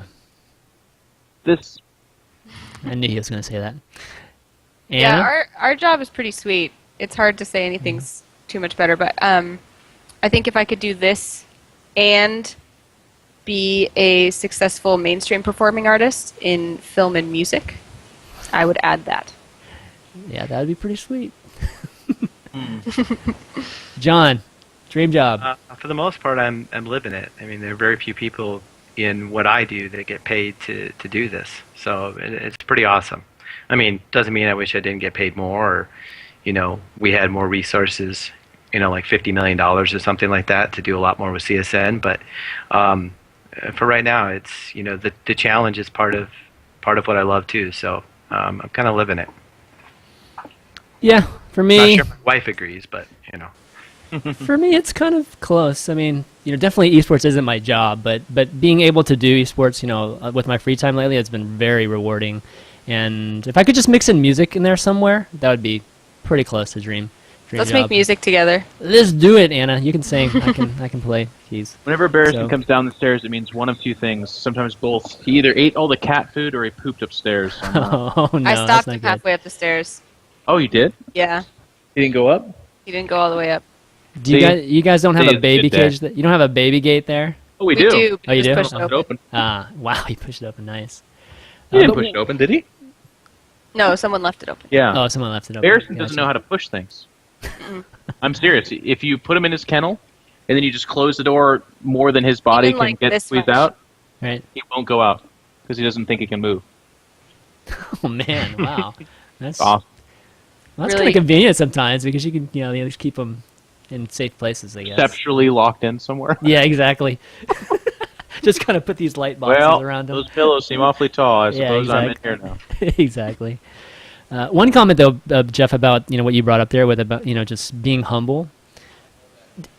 This. I knew he was going to say that. Yeah, Anna? our job is pretty sweet. It's hard to say anything's too much better, but I think if I could do this and be a successful mainstream performing artist in film and music, I would add that. Yeah, that would be pretty sweet. John, dream job. For the most part, I'm living it. I mean, there are very few people in what I do that get paid to do this, so it's pretty awesome. I mean, doesn't mean I wish I didn't get paid more, or we had more resources, like $50 million or something like that to do a lot more with CSN. But for right now, it's the challenge is part of what I love too. So I'm kind of living it. Yeah, for me. Not sure my wife agrees, but For me, it's kind of close. I mean, definitely esports isn't my job, but being able to do esports, with my free time lately, it's been very rewarding. And if I could just mix in music in there somewhere, that would be pretty close to dream Let's job. make music together. Let's do it, Anna. You can sing. I can play keys. Whenever Barrison comes down the stairs, it means one of two things. Sometimes both. He either ate all the cat food or he pooped upstairs. Oh no, I that's stopped not him good. halfway up the stairs. Oh, you did? Yeah, He didn't go up? he didn't go all the way up. Do you guys don't have Day a is baby a good day. cage? You don't have a baby gate there? Oh, we do. do. Oh, you Just do? push it Oh, It open. open. Wow, he pushed it open. Nice. He didn't but- push it open, did he? No, someone left it open. Yeah. Oh, someone left it open. Barrison Gotcha. doesn't know how to push things. I'm serious. If you put him in his kennel, and then you just close the door more than his body Even can like get this squeezed much. out, Right. he won't go out because he doesn't think he can move. Oh man, wow. That's Awesome. Well, that's Really- kind of convenient sometimes because you can, at least keep them in safe places, I guess. Conceptually locked in somewhere. Yeah, exactly. Just kind of put these light boxes Well, around them. those pillows seem awfully tall. I Yeah, suppose I'm in exactly. here now. Exactly. One comment though, Jeff, about what you brought up there with about just being humble.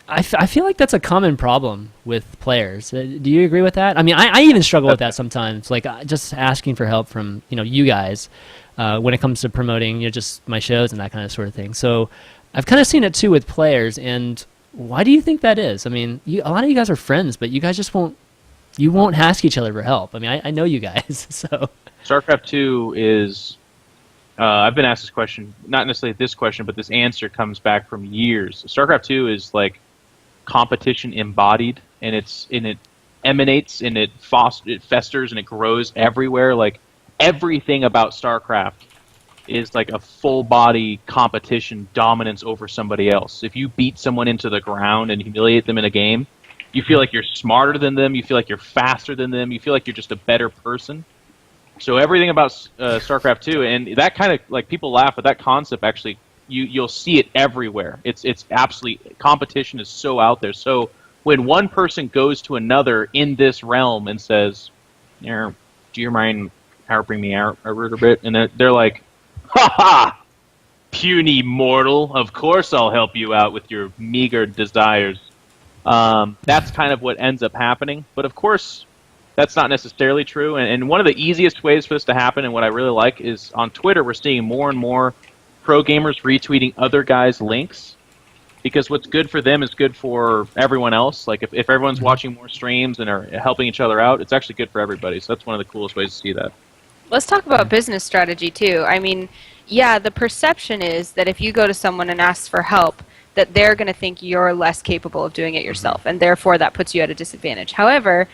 I feel like that's a common problem with players. Do you agree with that? I mean, I even struggle with that sometimes. Like just asking for help from you guys when it comes to promoting just my shows and that kind of sort of thing. So I've kind of seen it too with players. And why do you think that is? I mean, a lot of you guys are friends, but you guys just won't ask each other for help. I mean, I know you guys, so. StarCraft 2 is. I've been asked this question, not necessarily this question, but this answer comes back from years. StarCraft 2 is like competition embodied, and it emanates and it festers and it grows everywhere. Like everything about StarCraft is like a full body competition dominance over somebody else. If you beat someone into the ground and humiliate them in a game, you feel like you're smarter than them, you feel like you're faster than them, you feel like you're just a better person. So everything about StarCraft 2, and that kind of, like, people laugh, but that concept actually, you'll see it everywhere. It's absolutely, competition is so out there. So when one person goes to another in this realm and says, do you mind helping me out a little bit? And they're like, ha ha, puny mortal, of course I'll help you out with your meager desires. That's kind of what ends up happening. But of course, that's not necessarily true, and one of the easiest ways for this to happen, and what I really like, is on Twitter we're seeing more and more pro gamers retweeting other guys' links, because what's good for them is good for everyone else. Like, if everyone's watching more streams and are helping each other out, it's actually good for everybody, so that's one of the coolest ways to see that. Let's talk about business strategy, too. I mean, yeah, the perception is that if you go to someone and ask for help, that they're going to think you're less capable of doing it yourself, and therefore that puts you at a disadvantage. However,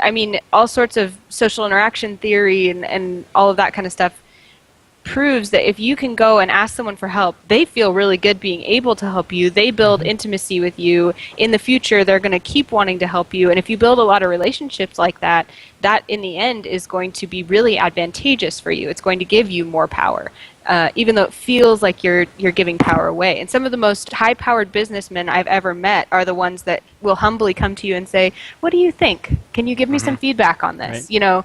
I mean, all sorts of social interaction theory and all of that kind of stuff proves that if you can go and ask someone for help, they feel really good being able to help you. They build intimacy with you. In the future, they're going to keep wanting to help you. And if you build a lot of relationships like that, that in the end is going to be really advantageous for you. It's going to give you more power, even though it feels like you're giving power away. And some of the most high-powered businitmen I've ever met are the ones that will humbly come to you and say, "What do you think? Can you give me some feedback on this?" Right.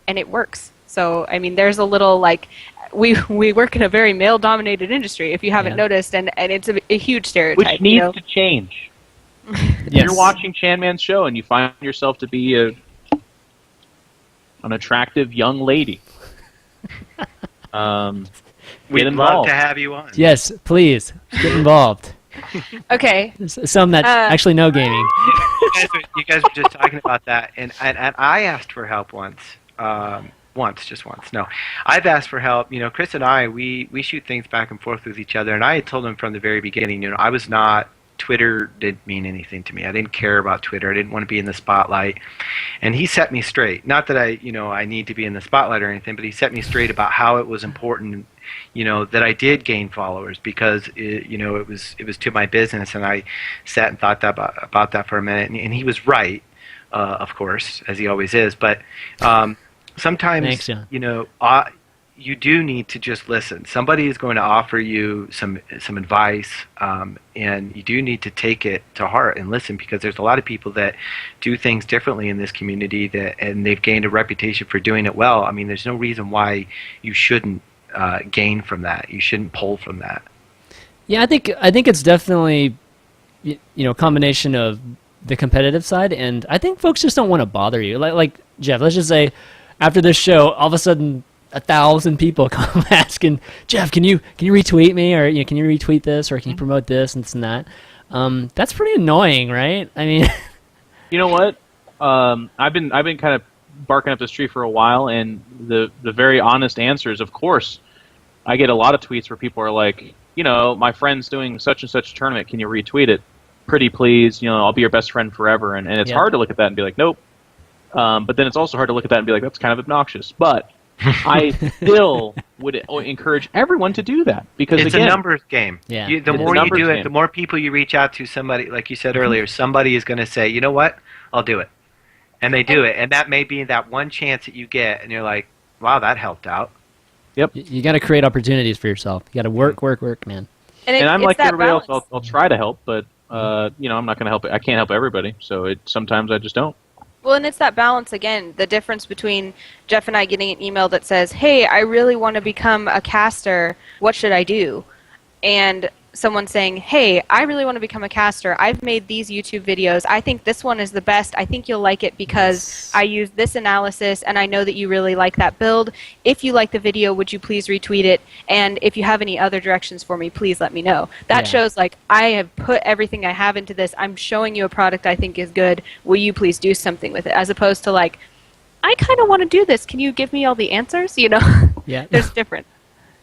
And it works. So, I mean, there's a little, like, we work in a very male-dominated industry, if you haven't noticed, and it's a huge stereotype. Which needs to change. If you're watching Chanman's show and you find yourself to be an attractive young lady, we'd get love involved. to have you on. Yes, please get involved. Okay. Some that actually know gaming. You guys were just talking about that, and I asked for help once. Just once. No, I've asked for help. You know, Chris and I, we shoot things back and forth with each other, and I had told him from the very beginning, you know, I was not, Twitter didn't mean anything to me. I didn't care about Twitter. I didn't want to be in the spotlight. And he set me straight. Not that I need to be in the spotlight or anything, but he set me straight about how it was important, you know, that I did gain followers because, it was to my business. And I sat and thought about that for a minute. And he was right, of course, as he always is. But sometimes, Thanks, John. You do need to just listen. Somebody is going to offer you some advice, and you do need to take it to heart and listen, because there's a lot of people that do things differently in this community and they've gained a reputation for doing it well. I mean, there's no reason why you shouldn't gain from that. You shouldn't pull from that. Yeah, I think it's definitely a combination of the competitive side, and I think folks just don't want to bother you. Like Geoff, let's just say after this show, all of a sudden 1,000 people come asking, "Geoff, can you retweet me, or can you retweet this, or can you promote this and this and that?" That's pretty annoying, right? I mean, you know what? I've been kind of barking up this tree for a while, and the very honest answer is, of course, I get a lot of tweets where people are like, my friend's doing such and such a tournament. Can you retweet it? Pretty please. I'll be your best friend forever. And it's hard to look at that and be like, nope. But then it's also hard to look at that and be like, that's kind of obnoxious. But I still would encourage everyone to do that, because it's again, a numbers game. Yeah. The more you do it, the more people you reach out to. Somebody, like you said earlier, somebody is going to say, "You know what? I'll do it," and they do it, and that may be that one chance that you get, and you're like, "Wow, that helped out." Yep. You got to create opportunities for yourself. You got to work, man. And I'm like everybody balance. else. I'll try to help, but I'm not going to help. I can't help everybody, so sometimes I just don't. Well, and it's that balance again, the difference between Geoff and I getting an email that says, "Hey, I really want to become a caster. What should I do?" And someone saying, "Hey, I really want to become a caster. I've made these YouTube videos. I think this one is the best. I think you'll like it because I use this analysis, and I know that you really like that build. If you like the video, would you please retweet it? And if you have any other directions for me, please let me know." That shows, like, I have put everything I have into this. I'm showing you a product I think is good. Will you please do something with it? As opposed to, like, I kind of want to do this. Can you give me all the answers? Yeah. There's different.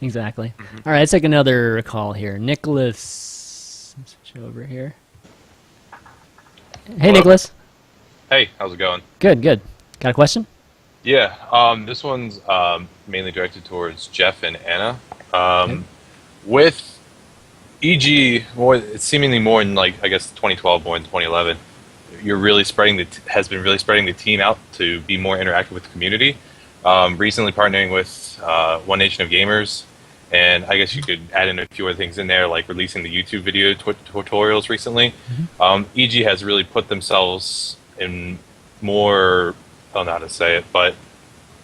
Exactly. All right, let's take another call here. Nicholas, let's switch over here. Hey, Hello. Nicholas. Hey, how's it going? Good. Got a question? Yeah, this one's mainly directed towards Geoff and Anna. With EG, it's seemingly more in, like, I guess 2012 more than 2011. You're really has been really spreading the team out to be more interactive with the community. Recently partnering with One Nation of Gamers, and I guess you could add in a few other things in there, like releasing the YouTube video tutorials recently. EG has really put themselves in more, I don't know how to say it, but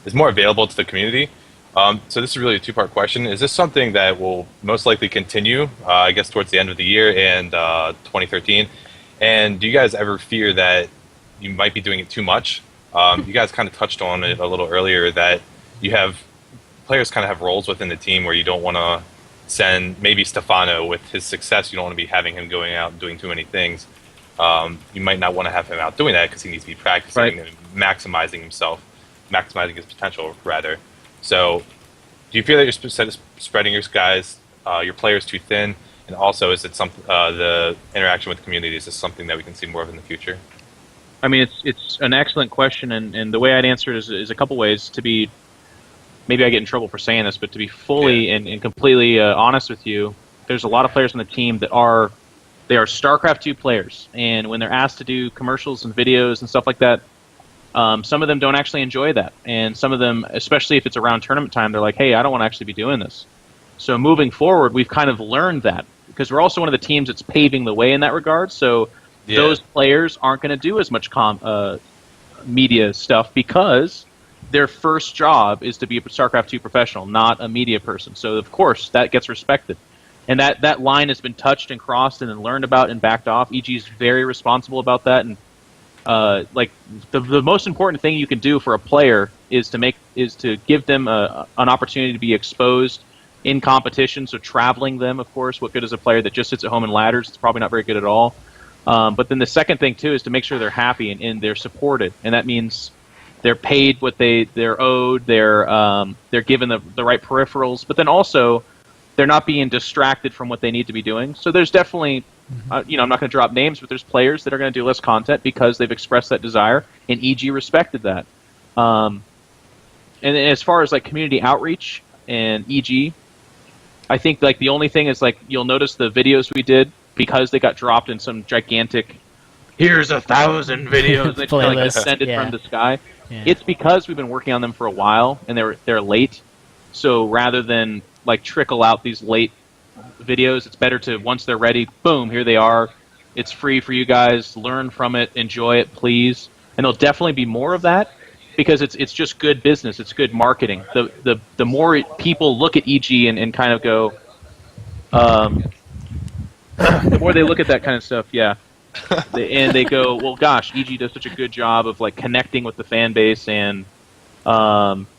is more available to the community. So this is really a two-part question. Is this something that will most likely continue, I guess, towards the end of the year and 2013? And do you guys ever fear that you might be doing it too much? You guys kind of touched on it a little earlier, that players kind of have roles within the team where you don't want to send, maybe Stefano, with his success, you don't want to be having him going out and doing too many things. You might not want to have him out doing that because he needs to be practicing and maximizing his potential, rather. So do you feel that you're spreading your players too thin? And also, is it the interaction with the community, is this something that we can see more of in the future? I mean, it's an excellent question, and the way I'd answer it is a couple ways. To be maybe I get in trouble for saying this, but to be fully and completely honest with you, there's a lot of players on the team that are StarCraft 2 players, and when they're asked to do commercials and videos and stuff like that, some of them don't actually enjoy that, and some of them, especially if it's around tournament time, they're like, hey, I don't want to actually be doing this. So moving forward, we've kind of learned that, because we're also one of the teams that's paving the way in that regard, so those players aren't going to do as much media stuff, because their first job is to be a StarCraft 2 professional, not a media person. So, of course, that gets respected. And that line has been touched and crossed and then learned about and backed off. EG is very responsible about that. And the most important thing you can do for a player is to give them an opportunity to be exposed in competition. So traveling them, of course. What good is a player that just sits at home and ladders? It's probably not very good at all. But then the second thing, too, is to make sure they're happy and they're supported. And that means they're paid what they're owed. They're given the right peripherals. But then also, they're not being distracted from what they need to be doing. So there's definitely, I'm not going to drop names, but there's players that are going to do less content because they've expressed that desire, and EG respected that. And as far as like community outreach and EG, I think like the only thing is like you'll notice the videos we did, because they got dropped in some gigantic, here's 1,000 videos that kind of like descended from the sky. Yeah. It's because we've been working on them for a while, and they're late. So rather than like trickle out these late videos, it's better to, once they're ready, boom, here they are. It's free for you guys. Learn from it, enjoy it, please. And there'll definitely be more of that, because it's just good business. It's good marketing. The more people look at EG and kind of go, the more they look at that kind of stuff, and they go, well, gosh, EG does such a good job of like connecting with the fan base and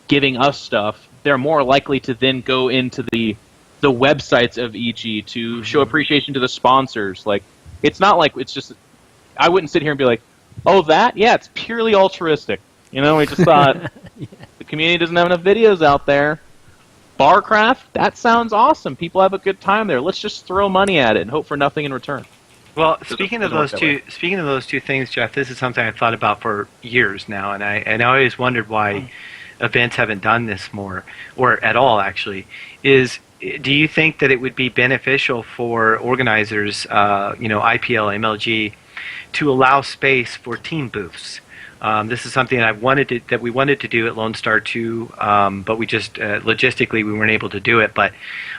giving us stuff. They're more likely to then go into the websites of EG to show appreciation to the sponsors. Like, it's not like it's just. I wouldn't sit here and be like, oh, that? Yeah, it's purely altruistic. We just thought the community doesn't have enough videos out there. Barcraft, that sounds awesome. People have a good time there. Let's just throw money at it and hope for nothing in return. Well, speaking of those two things, Geoff, this is something I've thought about for years now, and I always wondered why events haven't done this more, or at all, actually. Do you think that it would be beneficial for organizers, IPL, MLG, to allow space for team booths? This is something that we wanted to do at Lone Star 2, but we just logistically we weren't able to do it. But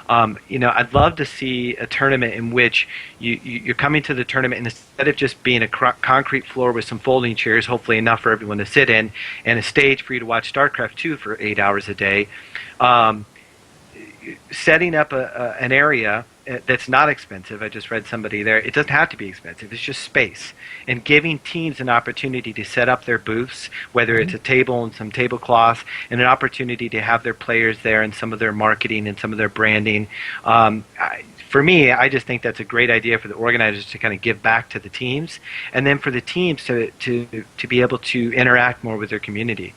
I'd love to see a tournament in which you're coming to the tournament, and instead of just being a concrete floor with some folding chairs, hopefully enough for everyone to sit in, and a stage for you to watch StarCraft 2 for 8 hours a day, setting up an area that's not expensive. I just read somebody there. It doesn't have to be expensive. It's just space. And giving teams an opportunity to set up their booths, whether it's a table and some tablecloths, and an opportunity to have their players there and some of their marketing and some of their branding. For me, I just think that's a great idea for the organizers to kind of give back to the teams, and then for the teams to be able to interact more with their community.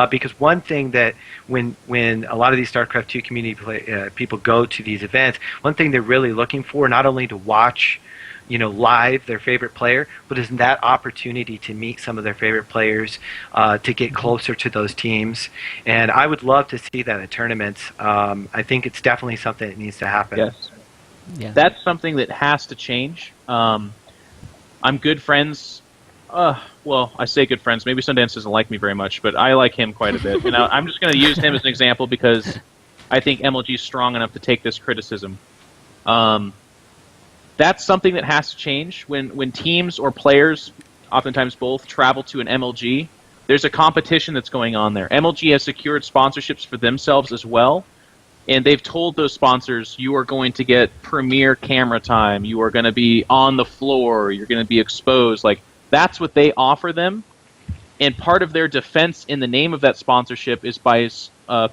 Because one thing that when a lot of these StarCraft 2 community people go to these events, one thing they're really looking for, not only to watch live their favorite player, but is that opportunity to meet some of their favorite players, to get closer to those teams. And I would love to see that at tournaments. I think it's definitely something that needs to happen. Yes. Yeah. That's something that has to change. I'm good friends. Well, I say good friends. Maybe Sundance doesn't like me very much, but I like him quite a bit. I'm just going to use him as an example because I think MLG is strong enough to take this criticism. That's something that has to change. When teams or players, oftentimes both, travel to an MLG, there's a competition that's going on there. MLG has secured sponsorships for themselves as well. And they've told those sponsors, you are going to get premier camera time. You are going to be on the floor. You're going to be exposed. Like, that's what they offer them. And part of their defense in the name of that sponsorship is by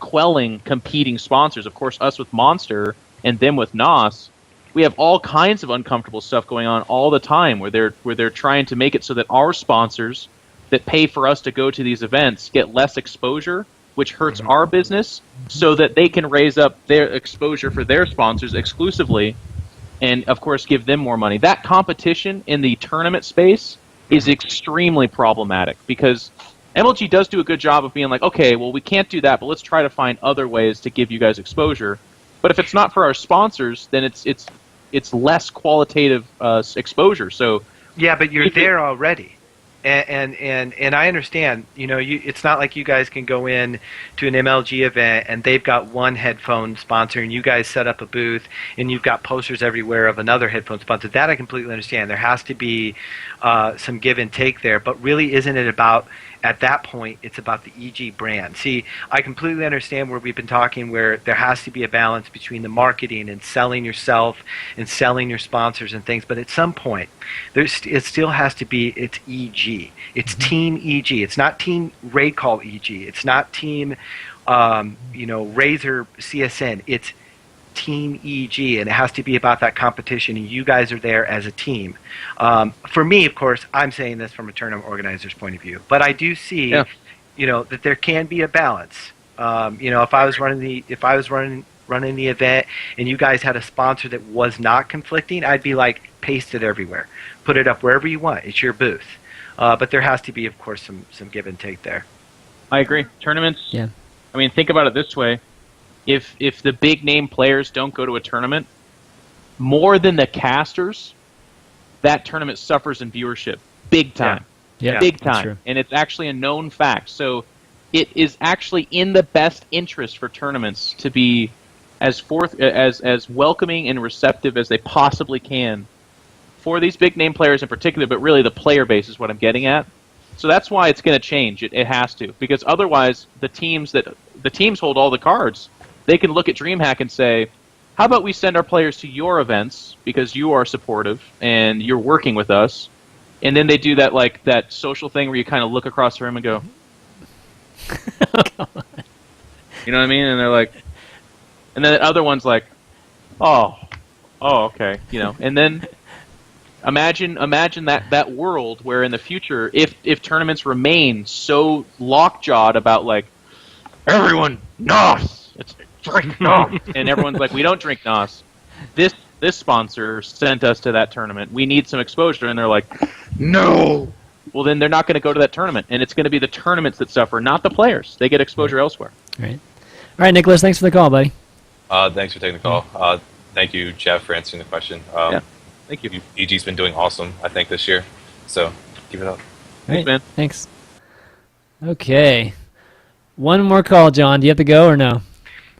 quelling competing sponsors. Of course, us with Monster and them with NOS, we have all kinds of uncomfortable stuff going on all the time where they're trying to make it so that our sponsors that pay for us to go to these events get less exposure, which hurts our business, so that they can raise up their exposure for their sponsors exclusively and, of course, give them more money. That competition in the tournament space is extremely problematic because MLG does do a good job of being like, okay, well, we can't do that, but let's try to find other ways to give you guys exposure. But if it's not for our sponsors, then it's less qualitative exposure. So yeah, but you're there already. And I understand, it's not like you guys can go in to an MLG event and they've got one headphone sponsor and you guys set up a booth and you've got posters everywhere of another headphone sponsor. That I completely understand. There has to be some give and take there, but really isn't it about, at that point, it's about the EG brand. See, I completely understand where we've been talking where there has to be a balance between the marketing and selling yourself and selling your sponsors and things, but at some point, it still has to be, it's EG. It's Team EG. It's not Team Raycall EG. It's not Team, Razor CSN. It's Team EG, and it has to be about that competition, and you guys are there as a team. For me, of course, I'm saying this from a tournament organizer's point of view, but I do see, that there can be a balance. If I was running the event and you guys had a sponsor that was not conflicting, I'd be like, paste it everywhere, put it up wherever you want. It's your booth. But there has to be, of course, some give and take there. I agree. Tournaments. Yeah. I mean, think about it this way: if the big name players don't go to a tournament, more than the casters, that tournament suffers in viewership, big time. Yeah, big that's time, true. and it's actually a known fact. So it is actually in the best interest for tournaments to be as welcoming and receptive as they possibly can for these big name players in particular, but really the player base is what I'm getting at. So that's why it's going to change. It has to, because otherwise the teams hold all the cards. They can look at DreamHack and say, how about we send our players to your events because you are supportive and you're working with us, and then they do that social thing where you kind of look across the room and go, you know what I mean? And they're like, and then the other one's like, oh, okay, and then imagine that world where in the future, if tournaments remain so lockjawed about like everyone NOS, it's drink NOS, and everyone's like, we don't drink NOS. This sponsor sent us to that tournament. We need some exposure, and they're like, no. Well, then they're not going to go to that tournament, and it's going to be the tournaments that suffer, not the players. They get exposure elsewhere. All right, Nicholas, thanks for the call, buddy. Thanks for taking the call. Thank you, Geoff, for answering the question. Thank you. EG's been doing awesome, I think, this year. So keep it up. Thanks, man. Thanks. Okay. One more call, John. Do you have to go or no?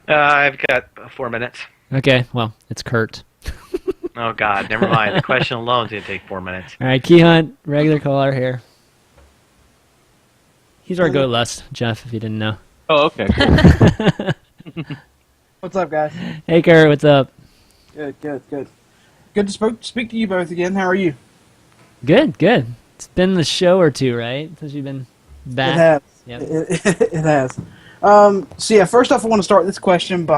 I've got 4 minutes. Okay, well, it's Kurt. Oh, God, never mind. The question alone is going to take 4 minutes. All right, Key Hunt, regular caller here. He's our go lust, Geoff, if you didn't know. Oh, okay. Cool. What's up, guys? Hey, Kurt, what's up? Good. Good to speak to you both again. How are you? Good. It's been a show or two, right, since you've been back? It has. Yep. It has. So yeah, first off, I want to start this question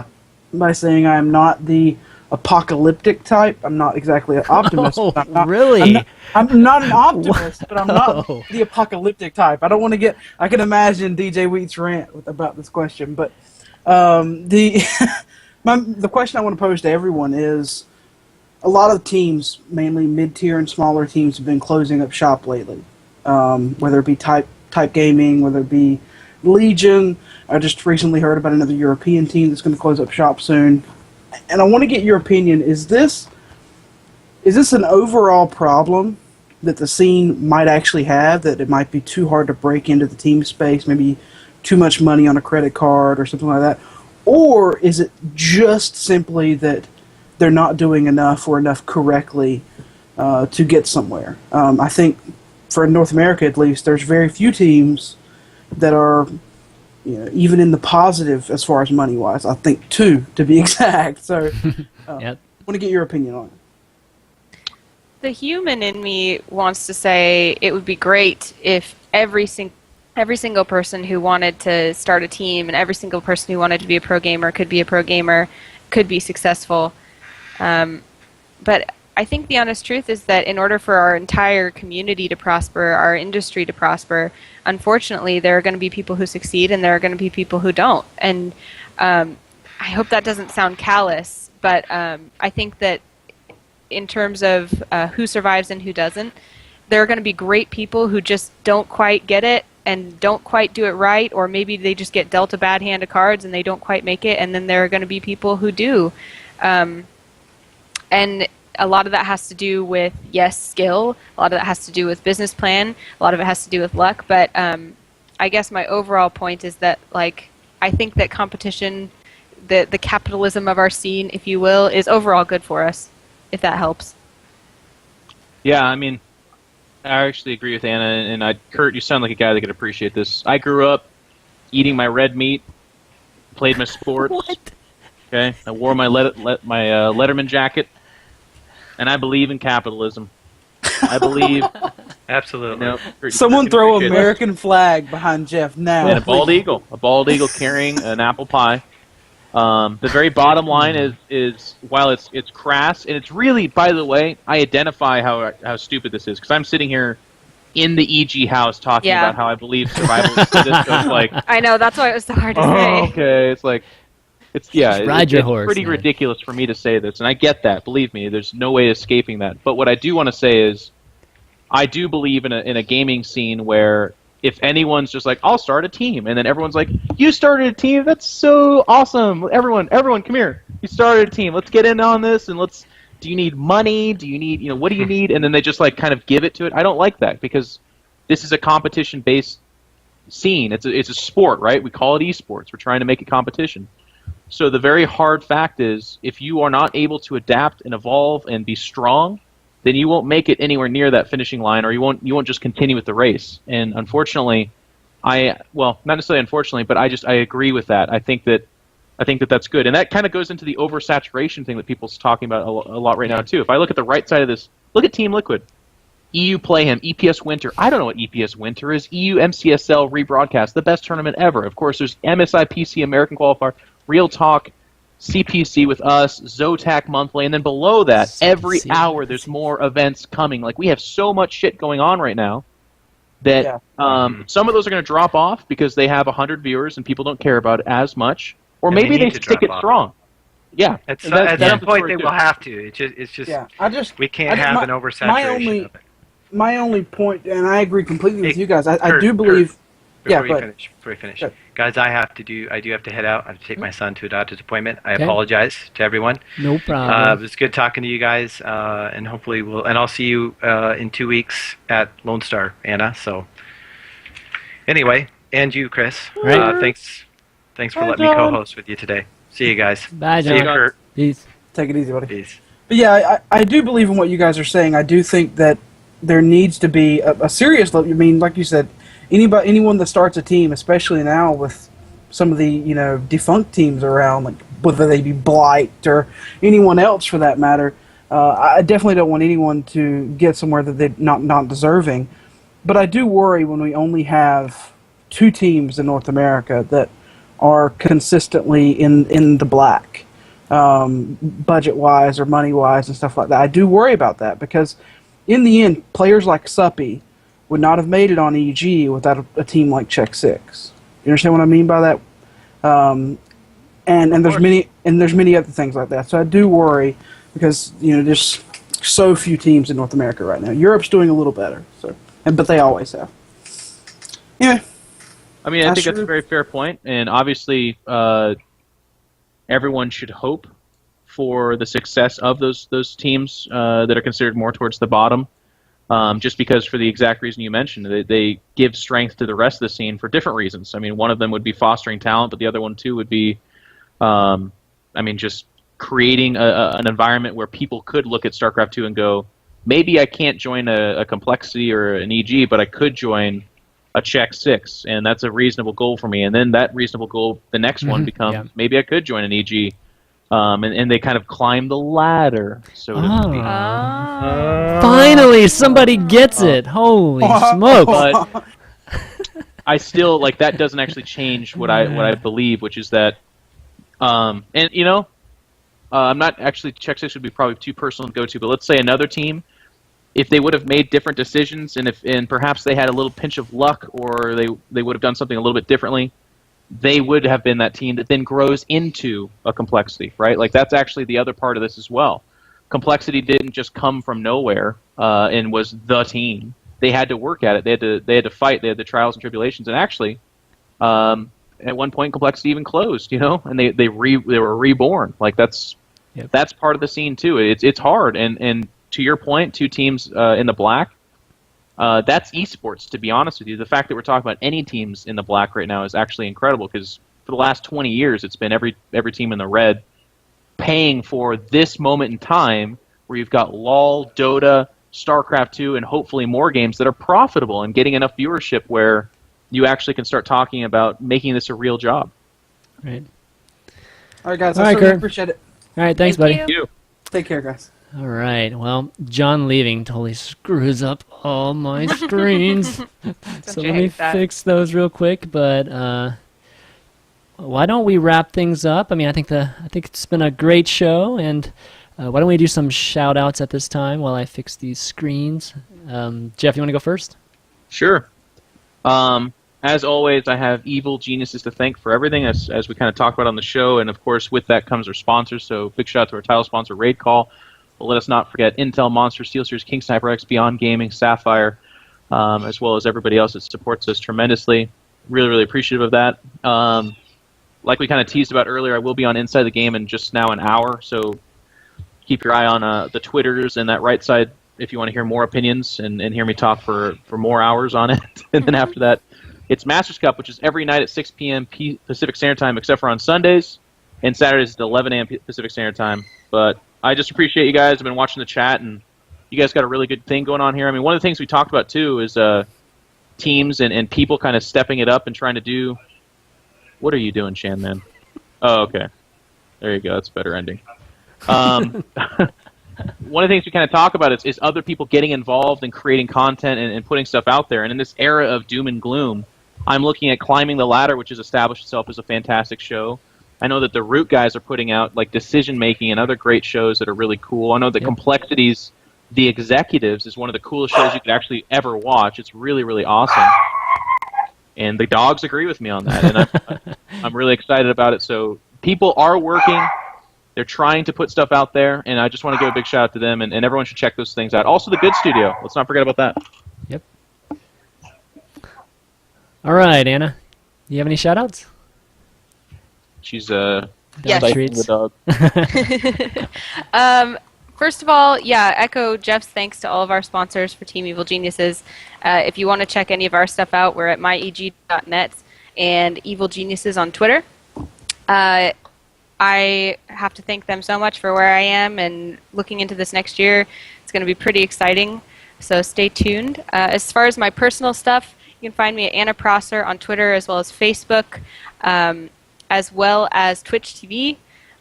by saying I am not the apocalyptic type. I'm not exactly an optimist. Oh, but I'm not, really? I'm not an optimist, but I'm not Whoa. the apocalyptic type. I don't want to get. I can imagine DJ Wheat's rant about this question, but the question I want to pose to everyone is: a lot of teams, mainly mid-tier and smaller teams, have been closing up shop lately. Whether it be Type Gaming, whether it be Legion. I just recently heard about another European team that's going to close up shop soon. And I want to get your opinion. Is this an overall problem that the scene might actually have, that it might be too hard to break into the team space, maybe too much money on a credit card or something like that? Or is it just simply that they're not doing enough or enough correctly to get somewhere? I think for North America at least, there's very few teams that are even in the positive as far as money-wise. I think 2, to be exact. So I want to get your opinion on it. The human in me wants to say it would be great if every single person who wanted to start a team and every single person who wanted to be a pro gamer could be a pro gamer, could be successful. But I think the honest truth is that in order for our entire community to prosper, our industry to prosper, unfortunately, there are going to be people who succeed and there are going to be people who don't. And I hope that doesn't sound callous, but I think that in terms of who survives and who doesn't, there are going to be great people who just don't quite get it, and don't quite do it right, or maybe they just get dealt a bad hand of cards and they don't quite make it, and then there are going to be people who do. And a lot of that has to do with, yes, skill. A lot of that has to do with business plan. A lot of it has to do with luck. But I guess my overall point is that, like, I think that competition, the capitalism of our scene, if you will, is overall good for us, if that helps. Yeah, I mean, I actually agree with Anna, and Kurt, you sound like a guy that could appreciate this. I grew up eating my red meat, played my sports. What? Okay, I wore my Letterman jacket, and I believe in capitalism. I believe. Absolutely. Someone throw American flag behind Geoff now. And a bald eagle carrying an apple pie. The very bottom line is while it's crass, and it's really, by the way, I identify how stupid this is, because I'm sitting here in the EG house talking about how I believe survival is like. I know, that's why it was so hard to say. Okay, it's like. It's pretty man. ridiculous for me to say this, and I get that. Believe me, there's no way escaping that. But what I do want to say is, I do believe in a gaming scene where if anyone's just like, I'll start a team, and then everyone's like, you started a team? That's so awesome! Everyone, come here! You started a team. Let's get in on this, and do you need money? Do you need, what do you need? And then they just like kind of give it to it. I don't like that, because this is a competition-based scene. It's a sport, right? We call it esports. We're trying to make it competition. So the very hard fact is, if you are not able to adapt and evolve and be strong, then you won't make it anywhere near that finishing line, or you won't just continue with the race. And unfortunately, not necessarily unfortunately, but I agree with that. I think that that's good, and that kind of goes into the oversaturation thing that people's talking about a lot right now too. If I look at the right side of this, look at Team Liquid, EU Playhim, EPS Winter. I don't know what EPS Winter is. EU MCSL rebroadcast, the best tournament ever. Of course, there's MSI PC American Qualifier. Real Talk, CPC with us, Zotac Monthly, and then below that, every hour there's more events coming. Like, we have so much shit going on right now that some of those are going to drop off because they have 100 viewers and people don't care about it as much, or maybe they stick it strong. Yeah, at some point they will have to. It's just we can't have an oversaturation of it. My only point, and I agree completely with you guys. I do believe. Before you finish. Guys, I do have to head out. I have to take my son to a doctor's appointment. I apologize to everyone. No problem. It was good talking to you guys, and hopefully I'll see you in 2 weeks at Lone Star, Anna. So, anyway, and you, Chris. Right. Thanks for letting me co-host with you today. See you guys. Bye, John. See you, Kurt. Peace. Take it easy, buddy. Peace. But yeah, I do believe in what you guys are saying. I do think that there needs to be a serious level. I mean, like you said, anyone that starts a team, especially now with some of the defunct teams around, like whether they be Blight or anyone else for that matter, I definitely don't want anyone to get somewhere that they're not deserving. But I do worry when we only have 2 teams in North America that are consistently in the black, budget-wise or money-wise and stuff like that. I do worry about that, because in the end, players like Suppy would not have made it on EG without a team like Check 6. You understand what I mean by that? And there's many other things like that. So I do worry, because there's so few teams in North America right now. Europe's doing a little better, but they always have. Yeah. I mean, I think that's a very fair point, and obviously, everyone should hope for the success of those teams that are considered more towards the bottom. Just because, for the exact reason you mentioned, they give strength to the rest of the scene for different reasons. I mean, one of them would be fostering talent, but the other one too would be, just creating an environment where people could look at StarCraft 2 and go, maybe I can't join a Complexity or an EG, but I could join a Check 6, and that's a reasonable goal for me. And then that reasonable goal, the next one becomes, maybe I could join an EG. And they kind of climb the ladder, so to speak. Finally, somebody gets it. Holy smokes. But I still, that doesn't actually change what I believe, which is that, I'm not actually, Check 6 would be probably too personal to go to, but let's say another team, if they would have made different decisions, and perhaps they had a little pinch of luck, or they would have done something a little bit differently, they would have been that team that then grows into a Complexity, right? Like, that's actually the other part of this as well. Complexity didn't just come from nowhere and was the team. they had to work at it. They had to fight. They had the trials and tribulations. And actually, at one point, Complexity even closed. And they were reborn. Like that's part of the scene too. It's hard. And to your point, 2 teams in the black. That's esports, to be honest with you. The fact that we're talking about any teams in the black right now is actually incredible, because for the last 20 years, it's been every team in the red paying for this moment in time where you've got LoL, Dota, StarCraft 2, and hopefully more games that are profitable and getting enough viewership where you actually can start talking about making this a real job. Right. All right, guys. All I right, certainly Kurt. appreciate it. All right, thanks, buddy. Thank you. Take care, guys. All right. Well, John leaving totally screws up all my screens. So let me fix those real quick. But why don't we wrap things up? I mean, I think it's been a great show, and why don't we do some shout outs at this time while I fix these screens? Geoff, you want to go first? Sure. As always, I have Evil Geniuses to thank for everything, as we kind of talked about on the show, and of course, with that comes our sponsors. So, big shout out to our title sponsor, Raid Call. But let us not forget Intel, Monster, SteelSeries, King Sniper X, Beyond Gaming, Sapphire, as well as everybody else that supports us tremendously. Really, really appreciative of that. Like we kind of teased about earlier, I will be on Inside the Game in just now an hour, so keep your eye on the Twitters and that right side if you want to hear more opinions and hear me talk for more hours on it. And then after that, it's Masters Cup, which is every night at 6 p.m. Pacific Standard Time, except for on Sundays, and Saturdays at 11 a.m. Pacific Standard Time. But I just appreciate you guys. I've been watching the chat, and you guys got a really good thing going on here. I mean, one of the things we talked about, too, is teams and people kind of stepping it up and trying to do... What are you doing, ChanmanV? Oh, okay. There you go. That's a better ending. One of the things we kind of talk about is other people getting involved and creating content and putting stuff out there. And in this era of doom and gloom, I'm looking at Climbing the Ladder, which has established itself as a fantastic show. I know that the Root guys are putting out like Decision Making and other great shows that are really cool. I know that Complexities, The Executives, is one of the coolest shows you could actually ever watch. It's really, really awesome. And the dogs agree with me on that, and I'm really excited about it. So people are working. They're trying to put stuff out there, and I just want to give a big shout out to them, and everyone should check those things out. Also, the Good Studio. Let's not forget about that. Yep. All right, Anna. You have any shout outs? She's Yes. the dog. First of all, echo Geoff's thanks to all of our sponsors for Team Evil Geniuses. If you want to check any of our stuff out, we're at myeg.net and Evil Geniuses on Twitter. I have to thank them so much for where I am, and looking into this next year, it's going to be pretty exciting, so stay tuned. As far as my personal stuff, you can find me at Anna Prosser on Twitter as well as Facebook, as well as Twitch TV.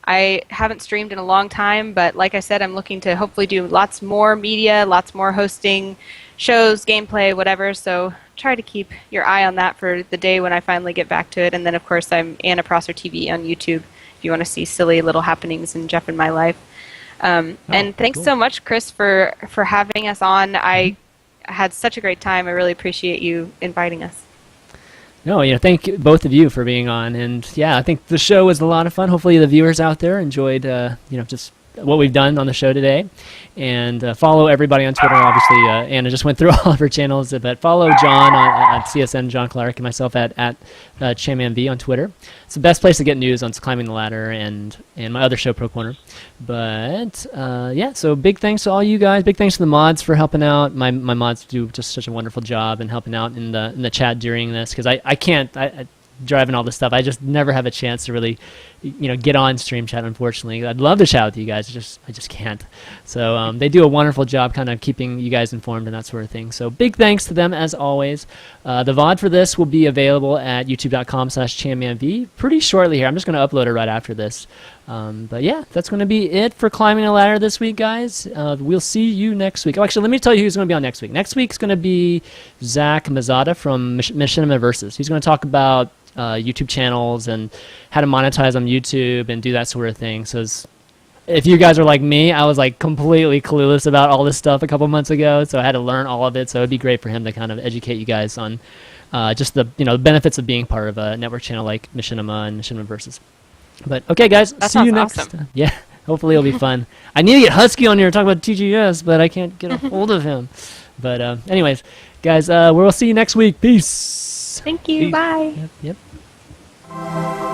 I haven't streamed in a long time, but like I said, I'm looking to hopefully do lots more media, lots more hosting, shows, gameplay, whatever, so try to keep your eye on that for the day when I finally get back to it. And then, of course, I'm Anna Prosser TV on YouTube if you want to see silly little happenings in Geoff and my life. And thanks so much, Chris, for having us on. I had such a great time. I really appreciate you inviting us. No, thank both of you for being on, and I think the show was a lot of fun. Hopefully, the viewers out there enjoyed, just what we've done on the show today. And follow everybody on Twitter. Obviously, Anna just went through all of her channels, but follow John at CSN John Clark and myself at ChanmanV on Twitter. It's the best place to get news on Climbing the Ladder and my other show, Pro Corner. But so big thanks to all you guys. Big thanks to the mods for helping out. My mods do just such a wonderful job in helping out in the chat during this, because I can't driving all this stuff. I just never have a chance to really, get on stream chat. Unfortunately, I'd love to chat with you guys. I just can't. So they do a wonderful job, kind of keeping you guys informed and that sort of thing. So big thanks to them as always. The VOD for this will be available at youtube.com/ChanmanV pretty shortly here. I'm just going to upload it right after this. But that's going to be it for Climbing a Ladder this week, guys. We'll see you next week. Oh, actually, let me tell you who's going to be on next week. Next week's going to be Zach Mazada from Machinima Versus. He's going to talk about YouTube channels and how to monetize on YouTube and do that sort of thing. So if you guys are like me, I was like completely clueless about all this stuff a couple months ago, so I had to learn all of it. So it'd be great for him to kind of educate you guys on just the benefits of being part of a network channel like Machinima and Machinima Versus. But okay, guys, see you next time. Yeah, hopefully it'll be fun. I need to get Husky on here and talk about TGS, but I can't get a hold of him. But anyways, guys, we'll see you next week. Peace. Thank you. Peace. Bye. Yep.